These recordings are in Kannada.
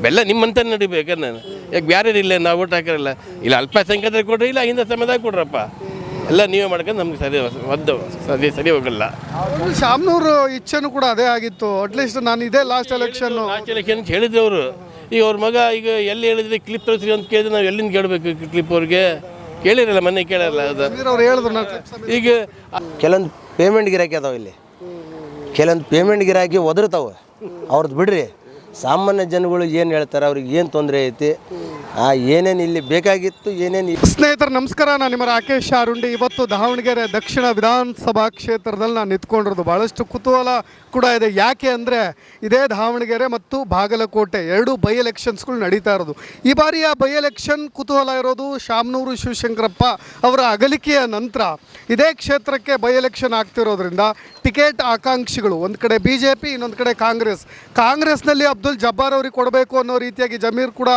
ಬೆಲ್ಲ ನಿಮ್ಮಂತ ನಡಿಬೇಕನ್ನ ಯಾಕೆ ಬೇರೆ ಇಲ್ಲ ನಾವು ಓಟ್ ಹಾಕಿರಲ್ಲ ಇಲ್ಲ ಅಲ್ಪಸಂಖ್ಯಾತರಿಗೆ ಕೊಡ್ರಿ ಇಲ್ಲ ಹಿಂದೆ ಸಮಯದಾಗ ಕೊಡ್ರಪ್ಪ ಎಲ್ಲ ನೀವೇ ಮಾಡ್ಕೊಂಡು ನಮ್ಗೆ ಸರಿ ಹೋಗಲ್ಲ. ಶಾಮನೂರು ಇಚ್ಛೆನೂ ಕೂಡ ಅದೇ ಆಗಿತ್ತು. ಅಟ್ಲೀಸ್ಟ್ ನಾನು ಇದೇ ಲಾಸ್ಟ್ ಎಲೆಕ್ಷನ್ ಅಂತ ಹೇಳಿದ್ರು ಅವರು. ಈಗ ಅವ್ರ ಮಗ ಈಗ ಎಲ್ಲಿ ಹೇಳಿದ್ರೆ ಕ್ಲಿಪ್ ತೋರಿಸ್ರಿ ಅಂತ ಕೇಳಿದ್ರೆ ನಾವು ಎಲ್ಲಿಂದ ಕೇಳಬೇಕು ಕ್ಲಿಪ್ ಅವ್ರಿಗೆ ಕೇಳಿರಲ್ಲ ಮೊನ್ನೆ ಕೇಳಲ್ಲ. ಅವ್ರು ಹೇಳಿದ್ರು ಈಗ ಕೆಲವೊಂದು ಪೇಮೆಂಟ್ ಗಿರಾಕಿ ಅದಾವೆ ಇಲ್ಲಿ, ಕೆಲವೊಂದು ಪೇಮೆಂಟ್ ಗಿರಾಕಿ ಒದರ್ತಾವೆ. ಅವ್ರದ್ದು ಬಿಡ್ರಿ, ಸಾಮಾನ್ಯ ಜನಗಳು ಏನು ಹೇಳ್ತಾರೆ, ಅವ್ರಿಗೆ ಏನು ತೊಂದರೆ ಐತಿ, ಏನೇನು ಇಲ್ಲಿ ಬೇಕಾಗಿತ್ತು ಏನೇನು. ಸ್ನೇಹಿತರು ನಮಸ್ಕಾರ, ನಾನು ನಿಮ್ಮ ರಾಕೇಶ್ ಆರುಂಡಿ. ಇವತ್ತು ದಾವಣಗೆರೆ ದಕ್ಷಿಣ ವಿಧಾನಸಭಾ ಕ್ಷೇತ್ರದಲ್ಲಿ ನಾನು ನಿಂತ್ಕೊಂಡಿರೋದು. ಭಾಳಷ್ಟು ಕುತೂಹಲ ಕೂಡ ಇದೆ. ಯಾಕೆ ಅಂದರೆ ಇದೇ ದಾವಣಗೆರೆ ಮತ್ತು ಬಾಗಲಕೋಟೆ ಎರಡು ಬೈ ಎಲೆಕ್ಷನ್ಸ್ಗಳು ನಡೀತಾ ಇರೋದು. ಈ ಬಾರಿಯ ಬೈ ಎಲೆಕ್ಷನ್ ಕುತೂಹಲ ಇರೋದು ಶಾಮನೂರು ಶಿವಶಂಕರಪ್ಪ ಅವರ ಅಗಲಿಕೆಯ ನಂತರ ಇದೇ ಕ್ಷೇತ್ರಕ್ಕೆ ಬೈ ಎಲೆಕ್ಷನ್ ಆಗ್ತಿರೋದ್ರಿಂದ ಟಿಕೆಟ್ ಆಕಾಂಕ್ಷಿಗಳು ಒಂದು ಕಡೆ BJP, ಇನ್ನೊಂದು ಕಡೆ ಕಾಂಗ್ರೆಸ್ನಲ್ಲಿ ಅಬ್ದುಲ್ ಜಬ್ಬಾರ್ ಅವ್ರಿಗೆ ಕೊಡಬೇಕು ಅನ್ನೋ ರೀತಿಯಾಗಿ ಜಮೀರ್ ಕೂಡ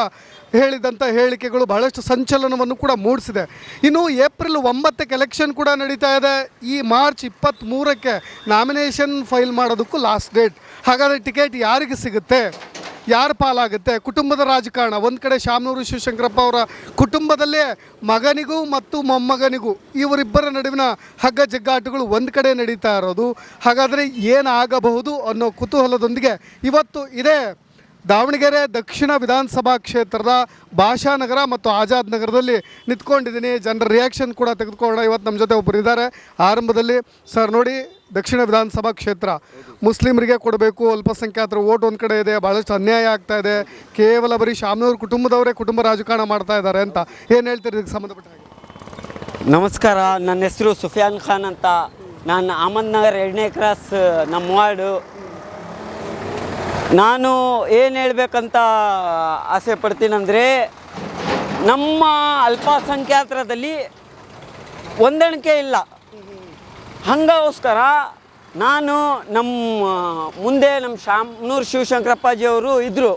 ಹೇಳಿದಂಥ ಹೇಳಿಕೆಗಳು ಬಹಳಷ್ಟು ಸಂಚಲನವನ್ನು ಕೂಡ ಮೂಡಿಸಿದೆ. ಇನ್ನು ಏಪ್ರಿಲ್ 9ಕ್ಕೆ ಎಲೆಕ್ಷನ್ ಕೂಡ ನಡೀತಾ ಇದೆ. ಈ ಮಾರ್ಚ್ 23ಕ್ಕೆ ನಾಮಿನೇಷನ್ ಫೈಲ್ ಮಾಡೋದಕ್ಕೂ ಲಾಸ್ಟ್ ಡೇಟ್. ಹಾಗಾದರೆ ಟಿಕೆಟ್ ಯಾರಿಗೆ ಸಿಗುತ್ತೆ, ಯಾರ ಪಾಲಾಗುತ್ತೆ? ಕುಟುಂಬದ ರಾಜಕಾರಣ ಒಂದು ಕಡೆ ಶಾಮನೂರು ಶಿವಶಂಕರಪ್ಪ ಅವರ ಕುಟುಂಬದಲ್ಲೇ ಮಗನಿಗೂ ಮತ್ತು ಮೊಮ್ಮಗನಿಗೂ ಇವರಿಬ್ಬರ ನಡುವಿನ ಹಗ್ಗ ಜಗ್ಗಾಟಗಳು ಒಂದು ಕಡೆ ನಡೀತಾ ಇರೋದು. ಹಾಗಾದರೆ ಏನಾಗಬಹುದು ಅನ್ನೋ ಕುತೂಹಲದೊಂದಿಗೆ ಇವತ್ತು ಇದೇ ದಾವಣಗೆರೆ ದಕ್ಷಿಣ ವಿಧಾನಸಭಾ ಕ್ಷೇತ್ರದ ಭಾಷಾನಗರ ಮತ್ತು ಆಜಾದ್ ನಗರದಲ್ಲಿ ನಿಂತ್ಕೊಂಡಿದ್ದೀನಿ. ಜನರ ರಿಯಾಕ್ಷನ್ ಕೂಡ ತೆಗೆದುಕೊಳ್ಳೋಣ. ಇವತ್ತು ನಮ್ಮ ಜೊತೆ ಒಬ್ಬರು ಇದ್ದಾರೆ. ಆರಂಭದಲ್ಲಿ ಸರ್ ನೋಡಿ, ದಕ್ಷಿಣ ವಿಧಾನಸಭಾ ಕ್ಷೇತ್ರ ಮುಸ್ಲಿಮರಿಗೆ ಕೊಡಬೇಕು, ಅಲ್ಪಸಂಖ್ಯಾತರ ಓಟ್ ಒಂದು ಕಡೆ ಇದೆ, ಭಾಳಷ್ಟು ಅನ್ಯಾಯ ಆಗ್ತಾ ಇದೆ, ಕೇವಲ ಬರೀ ಶಾಮನೂರು ಕುಟುಂಬದವರೇ ಕುಟುಂಬ ರಾಜಕಾರಣ ಮಾಡ್ತಾ ಇದ್ದಾರೆ ಅಂತ ಏನು ಹೇಳ್ತೀರಿ ಇದಕ್ಕೆ ಸಂಬಂಧಪಟ್ಟ ಹಾಗೆ? ನಮಸ್ಕಾರ, ನನ್ನ ಹೆಸರು ಸುಫಿಯಾನ್ ಖಾನ್ ಅಂತ. ನಾನು ಅಹಮದ್ ನಗರ್ 2ನೇ ಕ್ರಾಸ್ ನಮ್ಮ ವಾರ್ಡು. ನಾನು ಏನು ಹೇಳಬೇಕಂತ ಆಸೆ ಪಡ್ತೀನಂದರೆ, ನಮ್ಮ ಅಲ್ಪಸಂಖ್ಯಾತರದಲ್ಲಿ ಹೊಂದಾಣಿಕೆ ಇಲ್ಲ. ಹಾಗೋಸ್ಕರ ನಾನು ಮುಂದೆ ನಮ್ಮ ಶಾಮನೂರು ಶಿವಶಂಕರಪ್ಪಾಜಿಯವರು ಇದ್ದರು.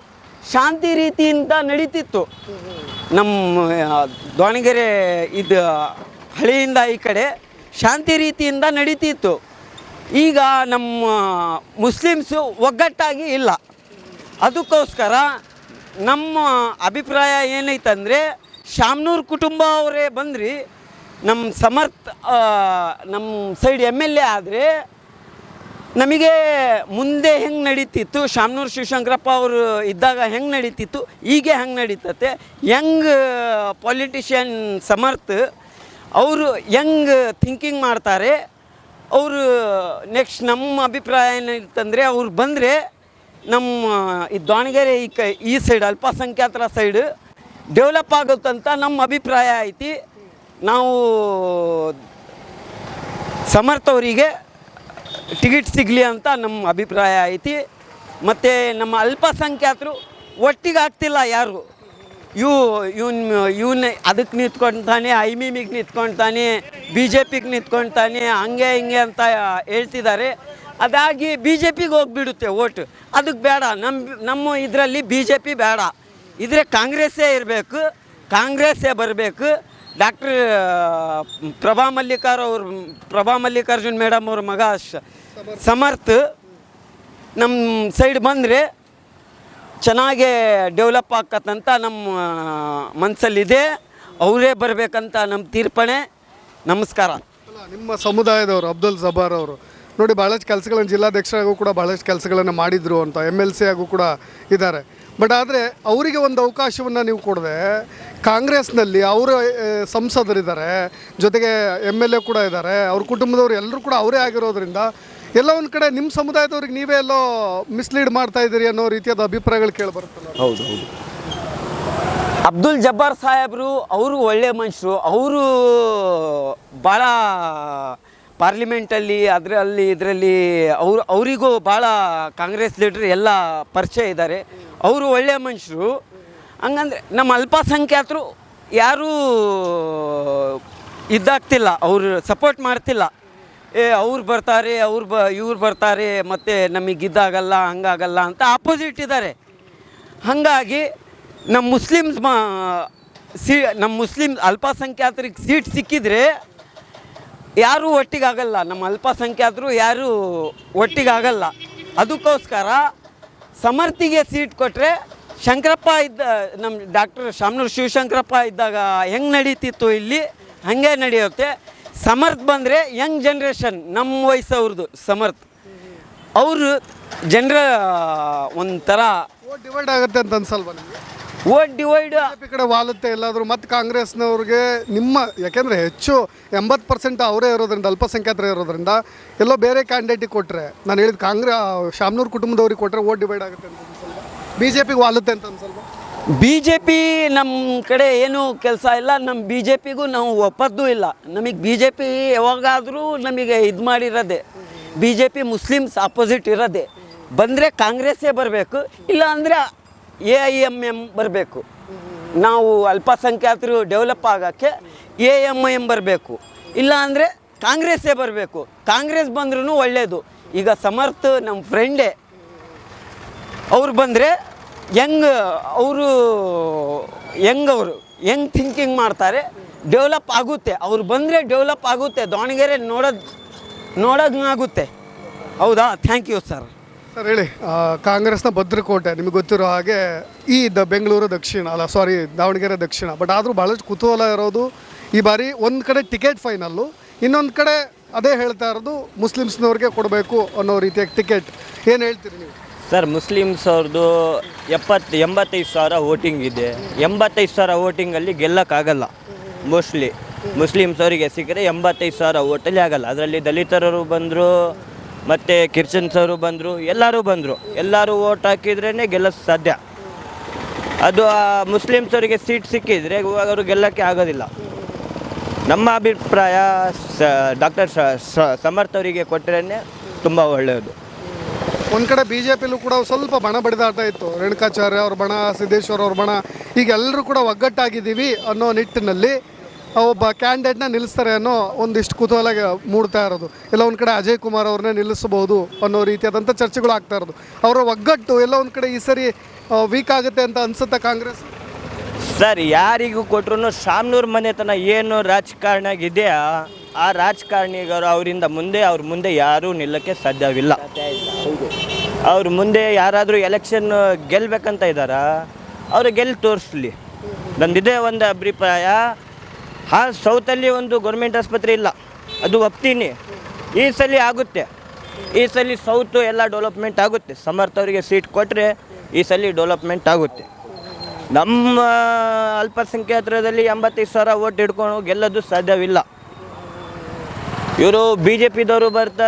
ಶಾಂತಿ ರೀತಿಯಿಂದ ನಡೀತಿತ್ತು ನಮ್ಮ ದಾವಣಗೆರೆ ಇದು ಹಳ್ಳಿಯಿಂದ ಈ ಕಡೆ ಶಾಂತಿ ರೀತಿಯಿಂದ ನಡೀತಿತ್ತು. ಈಗ ನಮ್ಮ ಮುಸ್ಲಿಮ್ಸು ಒಗ್ಗಟ್ಟಾಗಿ ಇಲ್ಲ. ಅದಕ್ಕೋಸ್ಕರ ನಮ್ಮ ಅಭಿಪ್ರಾಯ ಏನೈತಂದರೆ, ಶಾಮನೂರು ಕುಟುಂಬ ಅವರೇ ಬಂದ್ರಿ ನಮ್ಮ ನಮ್ಮ ಸೈಡ್ MLA ಆದರೆ ನಮಗೆ ಮುಂದೆ ಹೆಂಗೆ ನಡೀತಿತ್ತು, ಶಾಮನೂರು ಶಿವಶಂಕರಪ್ಪ ಅವರು ಇದ್ದಾಗ ಹೆಂಗೆ ನಡೀತಿತ್ತು, ಈಗ ಹೆಂಗೆ ನಡೀತತೆ, ಯಂಗ್ ಪೊಲಿಟಿಷಿಯನ್ ಅವರು ಯಂಗ್ ಥಿಂಕಿಂಗ್ ಮಾಡ್ತಾರೆ. ಅವರು ನೆಕ್ಸ್ಟ್ ನಮ್ಮ ಅಭಿಪ್ರಾಯ ಏನಿರ್ತಂದರೆ, ಅವ್ರು ಬಂದರೆ ನಮ್ಮ ಈ ದಾವಣಗೆರೆ ಈ ಸೈಡ್ ಅಲ್ಪಸಂಖ್ಯಾತರ ಸೈಡ್ ಡೆವಲಪ್ ಆಗುತ್ತಂತ ನಮ್ಮ ಅಭಿಪ್ರಾಯ ಐತಿ. ನಾವು ಅವರಿಗೆ ಟಿಕೆಟ್ ಸಿಗಲಿ ಅಂತ ನಮ್ಮ ಅಭಿಪ್ರಾಯ ಐತಿ. ಮತ್ತು ನಮ್ಮ ಅಲ್ಪಸಂಖ್ಯಾತರು ಒಟ್ಟಿಗೆ ಆಗ್ತಿಲ್ಲ ಯಾರು. ಇವನ್ನ ಅದಕ್ಕೆ ನಿಂತ್ಕೊಳ್ತಾನೆ, IMIMಗೆ ನಿಂತ್ಕೊಳ್ತಾನೆ, BJPಗೆ ನಿಂತ್ಕೊಳ್ತಾನೆ, ಹಂಗೆ ಹಿಂಗೆ ಅಂತ ಹೇಳ್ತಿದ್ದಾರೆ. ಅದಾಗಿ BJPಗೆ ಹೋಗಿಬಿಡುತ್ತೆ ಓಟು. ಅದಕ್ಕೆ ಬೇಡ, ನಮ್ಮ ಇದರಲ್ಲಿ BJP ಬೇಡ, ಇದ್ರೆ ಕಾಂಗ್ರೆಸ್ಸೇ ಇರಬೇಕು, ಕಾಂಗ್ರೆಸ್ಸೇ ಬರಬೇಕು. ಡಾಕ್ಟರ್ ಪ್ರಭಾ ಮಲ್ಲಿಕಾರ್ಜುನ್ ಮೇಡಮ್ ಅವ್ರ ಮಗ ಸಮರ್ಥ ನಮ್ಮ ಸೈಡ್ ಬಂದರೆ ಚೆನ್ನಾಗೇ ಡೆವಲಪ್ ಆಕತ್ತಂತ ನಮ್ಮ ಮನಸ್ಸಲ್ಲಿದೆ. ಅವರೇ ಬರಬೇಕಂತ ನಮ್ಮ ತೀರ್ಪಣೆ. ನಮಸ್ಕಾರ. ನಿಮ್ಮ ಸಮುದಾಯದವರು ಅಬ್ದುಲ್ ಜಬ್ಬಾರ್ ಅವರು ನೋಡಿ ಭಾಳಷ್ಟು ಕೆಲಸಗಳನ್ನು ಜಿಲ್ಲಾಧ್ಯಕ್ಷರಾಗೂ ಕೂಡ ಭಾಳಷ್ಟು ಕೆಲಸಗಳನ್ನು ಮಾಡಿದರು ಅಂತ, MLC ಆಗೂ ಕೂಡ ಇದ್ದಾರೆ. ಬಟ್ ಆದರೆ ಅವರಿಗೆ ಒಂದು ಅವಕಾಶವನ್ನು ನೀವು ಕೊಡದೆ, ಕಾಂಗ್ರೆಸ್ನಲ್ಲಿ ಅವರ ಸಂಸದರಿದ್ದಾರೆ, ಜೊತೆಗೆ MLA ಕೂಡ ಇದ್ದಾರೆ, ಅವ್ರ ಕುಟುಂಬದವರು ಎಲ್ಲರೂ ಕೂಡ ಅವರೇ ಆಗಿರೋದ್ರಿಂದ ಎಲ್ಲ ಒಂದು ಕಡೆ ನಿಮ್ಮ ಸಮುದಾಯದವ್ರಿಗೆ ನೀವೇ ಎಲ್ಲೋ ಮಿಸ್ಲೀಡ್ ಮಾಡ್ತಾ ಇದ್ದೀರಿ ಅನ್ನೋ ರೀತಿಯಾದ ಅಭಿಪ್ರಾಯಗಳು ಕೇಳಿಬರುತ್ತಲ್ಲ. ಹೌದು, ಅಬ್ದುಲ್ ಜಬ್ಬಾರ್ ಸಾಹೇಬರು ಅವರು ಒಳ್ಳೆಯ ಮನುಷ್ಯರು. ಅವರು ಭಾಳ ಪಾರ್ಲಿಮೆಂಟಲ್ಲಿ ಇದರಲ್ಲಿ ಅವರಿಗೂ ಭಾಳ ಕಾಂಗ್ರೆಸ್ ಲೀಡ್ರ್ ಎಲ್ಲ ಪರಿಚಯ ಇದ್ದಾರೆ. ಅವರು ಒಳ್ಳೆಯ ಮನುಷ್ಯರು. ಹಂಗಂದರೆ ನಮ್ಮ ಅಲ್ಪಸಂಖ್ಯಾತರು ಯಾರೂ ಇದಾಗ್ತಿಲ್ಲ, ಅವರು ಸಪೋರ್ಟ್ ಮಾಡ್ತಿಲ್ಲ. ಅವ್ರು ಬರ್ತಾರೆ, ಇವ್ರು ಬರ್ತಾರೆ, ಮತ್ತು ನಮಗಿದ್ದಾಗಲ್ಲ ಹಂಗಾಗಲ್ಲ ಅಂತ ಆಪೋಸಿಟ್ ಇದ್ದಾರೆ. ಹಾಗಾಗಿ ನಮ್ಮ ಮುಸ್ಲಿಮ್ ಅಲ್ಪಸಂಖ್ಯಾತರಿಗೆ ಸೀಟ್ ಸಿಕ್ಕಿದರೆ ಯಾರೂ ಒಟ್ಟಿಗಾಗಲ್ಲ, ನಮ್ಮ ಅಲ್ಪಸಂಖ್ಯಾತರು ಯಾರೂ ಒಟ್ಟಿಗಾಗಲ್ಲ. ಅದಕ್ಕೋಸ್ಕರ ಸಮರ್ಥಿಗೆ ಸೀಟ್ ಕೊಟ್ಟರೆ ಶಂಕರಪ್ಪ ಇದ್ದ ನಮ್ಮ ಡಾಕ್ಟರ್ ಶಾಮನೂರು ಶಿವಶಂಕರಪ್ಪ ಇದ್ದಾಗ ಹೆಂಗೆ ನಡೀತಿತ್ತು ಇಲ್ಲಿ ಹಾಗೆ ನಡೆಯುತ್ತೆ. ಸಮರ್ಥ್ ಬಂದರೆ ಯಂಗ್ ಜನ್ರೇಷನ್ ನಮ್ಮ ವಯಸ್ಸವ್ರದ್ದು ಸಮರ್ಥ್ ಅವರು ಜನರ ಒಂಥರ ಓಟ್ ಡಿವೈಡ್ ಆಗುತ್ತೆ ಅಂತ ಅನ್ಸಲ್ವಾ ನಿಮಗೆ? ಓಟ್ ಡಿವೈಡ್ ಬಿಜೆಪಿ ಕಡೆ ವಾಲುತ್ತೆ ಎಲ್ಲಾದರೂ ಮತ್ತು ಕಾಂಗ್ರೆಸ್ನವ್ರಿಗೆ ನಿಮ್ಮ ಯಾಕೆಂದರೆ ಹೆಚ್ಚು 80% ಅವರೇ ಇರೋದ್ರಿಂದ ಅಲ್ಪಸಂಖ್ಯಾತರೇ ಇರೋದ್ರಿಂದ ಎಲ್ಲೋ ಬೇರೆ ಕ್ಯಾಂಡಿಡೇಟಿಗೆ ಕೊಟ್ಟರೆ ನಾನು ಹೇಳಿದ ಶಾಮನೂರು ಕುಟುಂಬದವ್ರಿಗೆ ಕೊಟ್ಟರೆ ಓಟ್ ಡಿವೈಡ್ ಆಗುತ್ತೆ ಅಂತ ಅನ್ಸಲ್ವಾ? ಬಿ ಜೆ ಪಿಗೆ ವಾಲುತ್ತೆ ಅಂತ ಅನ್ಸಲ್ವಾ? ಬಿ ಜೆ ಪಿ ನಮ್ಮ ಕಡೆ ಏನೂ ಕೆಲಸ ಇಲ್ಲ. ನಮ್ಮ ಬಿ ಜೆ ಪಿಗೂ ನಾವು ಒಪ್ಪದ್ದೂ ಇಲ್ಲ. ನಮಗೆ ಬಿ ಜೆ ಪಿ ಯಾವಾಗಾದರೂ ನಮಗೆ ಇದು ಮಾಡಿರೋದೆ. B J P Muslims opposite ಇರೋದೆ. ಬಂದರೆ ಕಾಂಗ್ರೆಸ್ಸೇ ಬರಬೇಕು, ಇಲ್ಲ ಅಂದರೆ AIMM ಬರಬೇಕು. ನಾವು ಅಲ್ಪಸಂಖ್ಯಾತರು ಡೆವಲಪ್ ಆಗೋಕ್ಕೆ AIMM ಬರಬೇಕು, ಇಲ್ಲ ಅಂದರೆ ಕಾಂಗ್ರೆಸ್ಸೇ ಬರಬೇಕು. ಕಾಂಗ್ರೆಸ್ ಬಂದ್ರೂ ಒಳ್ಳೆಯದು. ಈಗ ಸಮರ್ಥ್ ನಮ್ಮ ಫ್ರೆಂಡೇ, ಅವ್ರು ಬಂದರೆ ಅವರು ಹೆಂಗ್ ಥಿಂಕಿಂಗ್ ಮಾಡ್ತಾರೆ, ಡೆವಲಪ್ ಆಗುತ್ತೆ. ಅವ್ರು ಬಂದರೆ ಡೆವಲಪ್ ಆಗುತ್ತೆ. ದಾವಣಗೆರೆ ನೋಡೋಂಗಾಗುತ್ತೆ. ಹೌದಾ? Thank you sir. ಸರ್ ಹೇಳಿ, ಕಾಂಗ್ರೆಸ್ನ ಭದ್ರಕೋಟೆ ನಿಮಗೆ ಗೊತ್ತಿರೋ ಹಾಗೆ ಬೆಂಗಳೂರು ದಕ್ಷಿಣ ದಾವಣಗೆರೆ ದಕ್ಷಿಣ. ಬಟ್ ಆದರೂ ಭಾಳಷ್ಟು ಕುತೂಹಲ ಇರೋದು ಈ ಬಾರಿ ಒಂದು ಕಡೆ ಟಿಕೆಟ್ ಫೈನಲ್ಲು, ಇನ್ನೊಂದು ಕಡೆ ಅದೇ ಹೇಳ್ತಾ ಇರೋದು ಮುಸ್ಲಿಮ್ಸ್ನವ್ರಿಗೆ ಕೊಡಬೇಕು ಅನ್ನೋ ರೀತಿಯ ಟಿಕೆಟ್. ಏನು ಹೇಳ್ತೀರಿ ನೀವು? ಸರ್, ಮುಸ್ಲಿಮ್ಸ್ ಅವ್ರದ್ದು 85 ಸಾವಿರ ವೋಟಿಂಗ್ ಇದೆ. 85 ಸಾವಿರ ವೋಟಿಂಗಲ್ಲಿ ಗೆಲ್ಲಕ್ಕಾಗಲ್ಲ. ಮೋಸ್ಟ್ಲಿ ಮುಸ್ಲಿಮ್ಸ್ ಅವರಿಗೆ ಸಿಕ್ಕರೆ 85 ಸಾವಿರ ಓಟಲ್ಲಿ ಆಗಲ್ಲ. ಅದರಲ್ಲಿ ದಲಿತರವರು ಬಂದರು, ಮತ್ತು ಕ್ರಿಶ್ಚಿಯನ್ಸ್ ಅವರು ಬಂದರು, ಎಲ್ಲರೂ ಓಟ್ ಹಾಕಿದ್ರೇ ಗೆಲ್ಲಕ್ಕೆ ಸಾಧ್ಯ. ಅದು ಮುಸ್ಲಿಮ್ಸ್ ಅವರಿಗೆ ಸೀಟ್ ಸಿಕ್ಕಿದರೆ ಅವರು ಗೆಲ್ಲಕ್ಕೆ ಆಗೋದಿಲ್ಲ. ನಮ್ಮ ಅಭಿಪ್ರಾಯ ಡಾಕ್ಟರ್ ಸಮರ್ಥ್ ಅವರಿಗೆ ಕೊಟ್ಟರೆ ತುಂಬ ಒಳ್ಳೆಯದು. ಒಂದು ಕಡೆ ಬಿ ಜೆ ಪಿಲೂ ಕೂಡ ಸ್ವಲ್ಪ ಬಣ ಬಡಿದಾಟ ಇತ್ತು. ರೇಣುಕಾಚಾರ್ಯ ಅವ್ರ ಬಣ, ಸಿದ್ದೇಶ್ವರ ಅವ್ರ ಬಣ, ಈಗ ಎಲ್ಲರೂ ಕೂಡ ಒಗ್ಗಟ್ಟಾಗಿದ್ದೀವಿ ಅನ್ನೋ ನಿಟ್ಟಿನಲ್ಲಿ ಒಬ್ಬ ಕ್ಯಾಂಡಿಡೇಟ್ನ ನಿಲ್ಲಿಸ್ತಾರೆ ಅನ್ನೋ ಒಂದಿಷ್ಟು ಕುತೂಹಲ ಮೂಡ್ತಾ ಇರೋದು. ಎಲ್ಲ ಒಂದು ಕಡೆ ಅಜಯ್ ಕುಮಾರ್ ಅವ್ರನ್ನೇ ನಿಲ್ಲಿಸ್ಬೋದು ಅನ್ನೋ ರೀತಿಯಾದಂಥ ಚರ್ಚೆಗಳು ಆಗ್ತಾ ಇರೋದು. ಅವರ ಒಗ್ಗಟ್ಟು ಎಲ್ಲ ಒಂದು ಕಡೆ ಈ ಸರಿ ವೀಕ್ ಆಗುತ್ತೆ ಅಂತ ಅನ್ಸುತ್ತೆ ಕಾಂಗ್ರೆಸ್? ಸರ್, ಯಾರಿಗೂ ಕೊಟ್ಟರು ಶಾಮನೂರು ಮನೆತನ ಏನು ರಾಜಕಾರಣಿಯಾಗಿದೆಯಾ ಆ ರಾಜಕಾರಣಿಗರು ಅವ್ರ ಮುಂದೆ ಯಾರೂ ನಿಲ್ಲಕ್ಕೆ ಸಾಧ್ಯವಿಲ್ಲ. ಅವ್ರ ಮುಂದೆ ಯಾರಾದರೂ ಎಲೆಕ್ಷನ್ ಗೆಲ್ಲಬೇಕಂತ ಇದ್ದಾರಾ, ಅವರು ಗೆಲ್ಲಿ ತೋರಿಸ್ಲಿ. ನಂದಿದೆ ಒಂದು ಅಭಿಪ್ರಾಯ. ಸೌತಲ್ಲಿ ಒಂದು ಗೌರ್ಮೆಂಟ್ ಆಸ್ಪತ್ರೆ ಇಲ್ಲ, ಅದು ಒಪ್ತೀನಿ. ಈ ಸಲ ಆಗುತ್ತೆ. ಈ ಸಲ ಸೌತು ಎಲ್ಲ ಡೆವಲಪ್ಮೆಂಟ್ ಆಗುತ್ತೆ. ಸಮರ್ಥ್ ಅವರಿಗೆ ಸೀಟ್ ಕೊಟ್ಟರೆ ಈ ಸಲ ಡೆವಲಪ್ಮೆಂಟ್ ಆಗುತ್ತೆ. ನಮ್ಮ ಅಲ್ಪಸಂಖ್ಯಾತರಲ್ಲಿ 85 ಸಾವಿರ ಓಟ್ ಹಿಡ್ಕೊಂಡು ಗೆಲ್ಲೋದು ಸಾಧ್ಯವಿಲ್ಲ. ಇವರು ಬಿ ಜೆ ಪಿದವರು ಬರ್ತಾ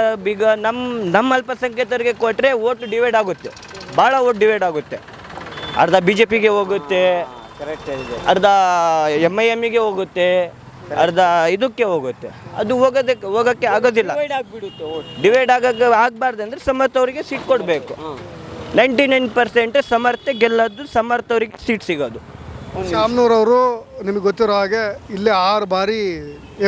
ನಮ್ಮ ಅಲ್ಪಸಂಖ್ಯಾತರಿಗೆ ಕೊಟ್ಟರೆ ಓಟ್ ಡಿವೈಡ್ ಆಗುತ್ತೆ, ಭಾಳ ಓಟ್ ಡಿವೈಡ್ ಆಗುತ್ತೆ. ಅರ್ಧ ಬಿ ಜೆ ಪಿಗೆ ಹೋಗುತ್ತೆ, ಅರ್ಧ MIMಗೆ ಹೋಗುತ್ತೆ, ಅರ್ಧ ಇದಕ್ಕೆ ಹೋಗುತ್ತೆ. ಅದು ಹೋಗೋಕ್ಕೆ ಆಗೋದಿಲ್ಲ. ಡಿವೈಡ್ ಆಗಬಾರ್ದು ಅಂದರೆ ಸಮರ್ಥ್ ಅವರಿಗೆ ಸೀಟ್ ಕೊಡಬೇಕು. 99% ಸಮರ್ಥ್ ಗೆಲ್ಲೋದು, ಸಮರ್ಥ್ ಅವರಿಗೆ ಸೀಟ್ ಸಿಗೋದು. ಶಾಮನೂರವರು ನಿಮಗೆ ಗೊತ್ತಿರೋ ಹಾಗೆ ಇಲ್ಲೇ 6 ಬಾರಿ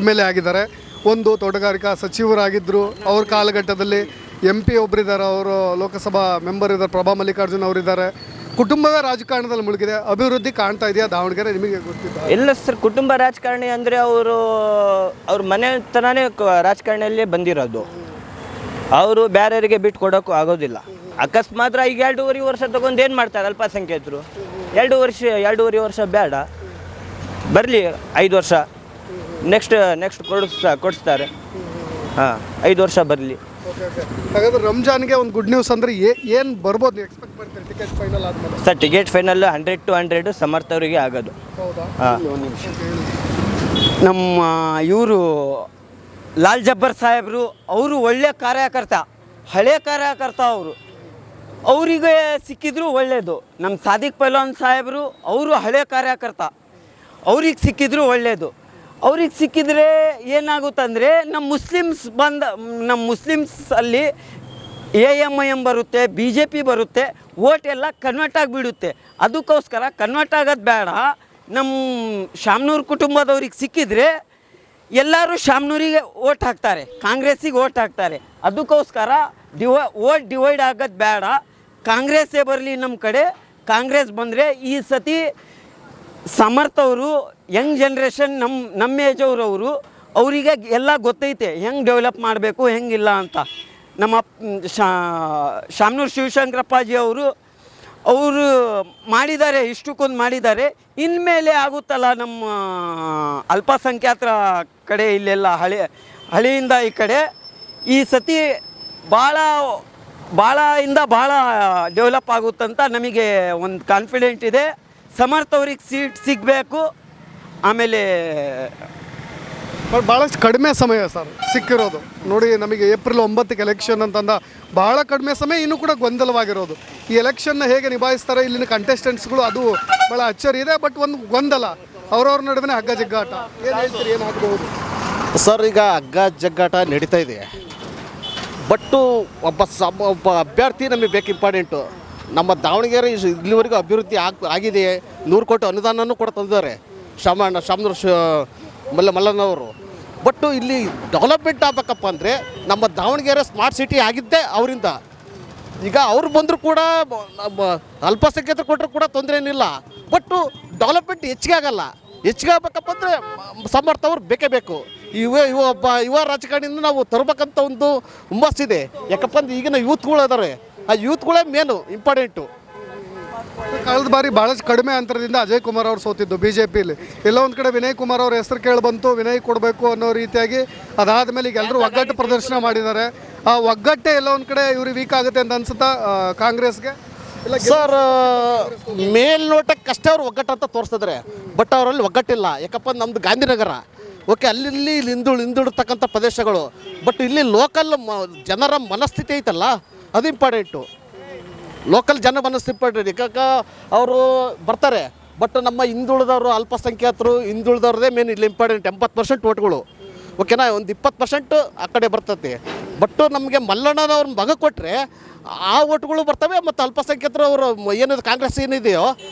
MLA ಆಗಿದ್ದಾರೆ. ಒಂದು ತೋಟಗಾರಿಕಾ ಸಚಿವರಾಗಿದ್ದರು. ಅವ್ರ ಕಾಲಘಟ್ಟದಲ್ಲಿ MP ಒಬ್ಬರಿದ್ದಾರೆ, ಅವರು ಲೋಕಸಭಾ ಮೆಂಬರ್ ಇದ್ದಾರೆ, ಪ್ರಭಾ ಮಲ್ಲಿಕಾರ್ಜುನ್ ಅವರಿದ್ದಾರೆ. ಕುಟುಂಬವೇ ರಾಜಕಾರಣದಲ್ಲಿ ಮುಳುಗಿದೆ. ಅಭಿವೃದ್ಧಿ ಕಾಣ್ತಾ ಇದೆಯಾ ದಾವಣಗೆರೆ? ನಿಮಗೆ ಗೊತ್ತಿಲ್ಲ? ಇಲ್ಲ ಸರ್, ಕುಟುಂಬ ರಾಜಕಾರಣಿ ಅಂದರೆ ಅವ್ರ ಮನೆತನನೇ ರಾಜಕಾರಣಿಯಲ್ಲೇ ಬಂದಿರೋದು. ಅವರು ಬೇರೆಯವರಿಗೆ ಬಿಟ್ಟು ಕೊಡೋಕ್ಕೂ ಆಗೋದಿಲ್ಲ. ಅಕಸ್ಮಾತ್ ಈಗ 2.5 ವರ್ಷ ತಗೊಂಡು ಏನು ಮಾಡ್ತಾರೆ ಅಲ್ಪಸಂಖ್ಯಾತರು? 2.5 ವರ್ಷ ಬೇಡ, ಬರಲಿ 5 ವರ್ಷ, ನೆಕ್ಸ್ಟ್ ಕೊಡಿಸ್ತಾರೆ. 5 ವರ್ಷ ಬರಲಿ. ಹಾಗಾದ್ರೆ ರಂಜಾನ್ಗೆ ಒಂದು ಗುಡ್ ನ್ಯೂಸ್ ಅಂದರೆ ಏನು ಬರ್ಬೋದು ನೀವು ಎಕ್ಸ್ಪೆಕ್ಟ್ ಮಾಡ್ತೀರಿ ಟಿಕೆಟ್ ಫೈನಲ್ ಆದಮೇಲೆ? Sir, ticket final 100 to 100 Samarth ಅವರಿಗೆ ಆಗೋದು. ಹೌದಾ? ನಮ್ಮ ಇವರು ಲಾಲ್ ಜಬ್ಬರ್ ಸಾಹೇಬರು ಅವರು ಒಳ್ಳೆ ಕಾರ್ಯಕರ್ತ, ಹಳೆ ಕಾರ್ಯಕರ್ತ. ಅವರಿಗೆ ಸಿಕ್ಕಿದ್ರು ಒಳ್ಳೆಯದು. ನಮ್ಮ ಸಾದಿಕ್ ಪೈಲ್ವಾನ್ ಸಾಹೇಬರು ಅವರು ಹಳೆ ಕಾರ್ಯಕರ್ತ, ಅವ್ರಿಗೆ ಸಿಕ್ಕಿದ್ರು ಒಳ್ಳೆಯದು. ಅವ್ರಿಗೆ ಸಿಕ್ಕಿದರೆ ಏನಾಗುತ್ತಂದರೆ ನಮ್ಮ ಮುಸ್ಲಿಮ್ಸಲ್ಲಿ AIMM ಬರುತ್ತೆ, BJP ಬರುತ್ತೆ, ಓಟ್ ಎಲ್ಲ ಕನ್ವರ್ಟ್ ಆಗಿಬಿಡುತ್ತೆ. ಅದಕ್ಕೋಸ್ಕರ ಕನ್ವರ್ಟ್ ಆಗೋದು ಬೇಡ. ನಮ್ಮ ಶಾಮನೂರು ಕುಟುಂಬದವ್ರಿಗೆ ಸಿಕ್ಕಿದರೆ ಎಲ್ಲರೂ ಶಾಮನೂರಿಗೆ ಓಟ್ ಹಾಕ್ತಾರೆ, ಕಾಂಗ್ರೆಸ್ಸಿಗೆ ಓಟ್ ಹಾಕ್ತಾರೆ. ಅದಕ್ಕೋಸ್ಕರ ಓಟ್ ಡಿವೈಡ್ ಆಗೋದು ಬೇಡ. ಕಾಂಗ್ರೆಸ್ಸೇ ಬರಲಿ ನಮ್ಮ ಕಡೆ. ಕಾಂಗ್ರೆಸ್ ಬಂದರೆ ಈ ಸತಿ ಸಮರ್ಥ್ ಅವರು ಯಂಗ್ ಜನ್ರೇಷನ್, ನಮ್ಮ ಏಜವ್ರವರು, ಅವರಿಗೆ ಎಲ್ಲ ಗೊತ್ತೈತೆ ಹೆಂಗೆ ಡೆವಲಪ್ ಮಾಡಬೇಕು ಹೆಂಗಿಲ್ಲ ಅಂತ. ನಮ್ಮ ಶಾಮನೂರು ಶಿವಶಂಕರಪ್ಪಾಜಿ ಅವರು ಅವರು ಮಾಡಿದ್ದಾರೆ, ಇಷ್ಟಕ್ಕೊಂದು ಮಾಡಿದ್ದಾರೆ. ಇನ್ಮೇಲೆ ಆಗುತ್ತಲ್ಲ ನಮ್ಮ ಅಲ್ಪಸಂಖ್ಯಾತರ ಕಡೆ ಇಲ್ಲೆಲ್ಲ ಹಳಿಯಿಂದ ಈ ಕಡೆ ಈ ಸತಿ ಭಾಳ ಡೆವಲಪ್ ಆಗುತ್ತಂತ ನಮಗೆ ಒಂದು ಕಾನ್ಫಿಡೆಂಟ್ ಇದೆ. ಸಮರ್ಥ ಅವ್ರಿಗೆ ಸೀಟ್ ಸಿಗಬೇಕು. ಆಮೇಲೆ ಭಾಳಷ್ಟು ಕಡಿಮೆ ಸಮಯ ಸರ್ ಸಿಕ್ಕಿರೋದು ನೋಡಿ. ನಮಗೆ ಏಪ್ರಿಲ್ 9ಕ್ಕೆ ಎಲೆಕ್ಷನ್ ಅಂತಂದ ಭಾಳ ಕಡಿಮೆ ಸಮಯ, ಇನ್ನೂ ಕೂಡ ಗೊಂದಲವಾಗಿರೋದು. ಈ ಎಲೆಕ್ಷನ್ನ ಹೇಗೆ ನಿಭಾಯಿಸ್ತಾರೆ ಇಲ್ಲಿನ ಕಂಟೆಸ್ಟೆಂಟ್ಸ್ಗಳು, ಅದು ಭಾಳ ಅಚ್ಚರಿ ಇದೆ. ಬಟ್ ಒಂದು ಗೊಂದಲ, ಅವ್ರವ್ರ ನಡುವೆ ಹಗ್ಗ ಜಗ್ಗಾಟ. ಏನು ಹೇಳ್ತೀರಿ, ಏನು ಆಗ್ಬೋದು ಸರ್? ಈಗ ಹಗ್ಗ ಜಗ್ಗಾಟ ನಡೀತಾ ಇದೆ. ಬಟ್ಟು ಒಬ್ಬ ಅಭ್ಯರ್ಥಿ ನಮಗೆ ಬೇಕು, ಇಂಪಾರ್ಟೆಂಟು. ನಮ್ಮ ದಾವಣಗೆರೆ ಇಲ್ಲಿವರೆಗೂ ಅಭಿವೃದ್ಧಿ ಆಗಿದೆ. 100 ಕೋಟಿ ಅನುದಾನನೂ ಕೂಡ ತಂದಿದ್ದಾರೆ ಶಾಮನೂರು ಮಲ್ಲನವರು. ಬಟ್ಟು ಇಲ್ಲಿ ಡೆವಲಪ್ಮೆಂಟ್ ಆಗಬೇಕಪ್ಪ ಅಂದರೆ ನಮ್ಮ ದಾವಣಗೆರೆ ಸ್ಮಾರ್ಟ್ ಸಿಟಿ ಆಗಿದ್ದೇ ಅವರಿಂದ. ಈಗ ಅವ್ರು ಬಂದರೂ ಕೂಡ ಅಲ್ಪಸಂಖ್ಯಾತರು ಕೊಟ್ಟರು ಕೂಡ ತೊಂದರೆ ಏನಿಲ್ಲ. ಬಟ್ಟು ಡೆವಲಪ್ಮೆಂಟ್ ಹೆಚ್ಚಿಗೆ ಆಗಲ್ಲ. ಹೆಚ್ಚಿಗೆ ಆಗಬೇಕಪ್ಪ ಅಂದರೆ ಸಮರ್ಥ ಅವ್ರು ಬೇಕೇ ಬೇಕು. ಯುವ ರಾಜಕಾರಣಿಯಿಂದ ನಾವು ತರಬೇಕಂತ ಒಂದು ಹುಮ್ಮಸ್ಸಿದೆ. ಯಾಕಪ್ಪ ಅಂದ್ರೆ ಈಗಿನ ಯೂತ್ಗಳು ಇದ್ದಾರೆ, ಆ ಯೂತ್ಗಳೇ ಮೇನು ಇಂಪಾರ್ಟೆಂಟು. ಕಳೆದ ಬಾರಿ ಭಾಳಷ್ಟು ಕಡಿಮೆ ಅಂತರದಿಂದ ಅಜಯ್ ಕುಮಾರ್ ಅವ್ರು ಸೋತಿದ್ದು BJPಲಿ. ಎಲ್ಲೋ ಒಂದು ಕಡೆ ವಿನಯ್ ಕುಮಾರ್ ಅವ್ರ ಹೆಸರು ಕೇಳಿ ಬಂತು, ವಿನಯ್ ಕೊಡಬೇಕು ಅನ್ನೋ ರೀತಿಯಾಗಿ. ಅದಾದಮೇಲೆ ಈಗ ಎಲ್ಲರೂ ಒಗ್ಗಟ್ಟು ಪ್ರದರ್ಶನ ಮಾಡಿದ್ದಾರೆ. ಆ ಒಗ್ಗಟ್ಟೆ ಎಲ್ಲೋ ಒಂದು ಕಡೆ ಇವ್ರಿಗೆ ವೀಕ್ ಆಗುತ್ತೆ ಅಂತ ಅನ್ಸುತ್ತಾ ಕಾಂಗ್ರೆಸ್ಗೆ? ಇಲ್ಲ ಸರ್, ಮೇಲ್ನೋಟಕ್ಕೆ ಅಷ್ಟೇ ಅವ್ರು ಒಗ್ಗಟ್ಟು ಅಂತ ತೋರಿಸಿದ್ರೆ, ಬಟ್ ಅವರಲ್ಲಿ ಒಗ್ಗಟ್ಟಿಲ್ಲ. ಯಾಕಪ್ಪ ನಮ್ಮದು ಗಾಂಧಿನಗರ, ಓಕೆ, ಅಲ್ಲಿ ಹಿಂದುಳಿರ್ತಕ್ಕಂಥ ಪ್ರದೇಶಗಳು. ಬಟ್ ಇಲ್ಲಿ ಲೋಕಲ್ ಜನರ ಮನಸ್ಥಿತಿ ಐತಲ್ಲ, ಅದು ಇಂಪಾರ್ಟೆಂಟು. ಲೋಕಲ್ ಜನ ಮನಸ್ಥಿತಿ ಯಾಕ ಅವರು ಬರ್ತಾರೆ. ಬಟ್ ನಮ್ಮ ಹಿಂದುಳಿದವರು, ಅಲ್ಪಸಂಖ್ಯಾತರು, ಹಿಂದುಳಿದವ್ರದೇ ಮೇನ್ ಇಲ್ಲಿ ಇಂಪಾರ್ಟೆಂಟ್. 80% ಓಟ್ಗಳು, ಓಕೆನಾ, ಒಂದು 20% ಆ ಕಡೆ ಬರ್ತೈತಿ. ಬಟ್ಟು ನಮಗೆ ಮಲ್ಲಣ್ಣನವ್ರ ಮಗ ಕೊಟ್ಟರೆ ಆ ಓಟ್ಗಳು ಬರ್ತವೆ. ಮತ್ತು ಅಲ್ಪಸಂಖ್ಯಾತರು ಅವರು ಏನಿದೆ ಕಾಂಗ್ರೆಸ್ ಏನಿದೆಯೋ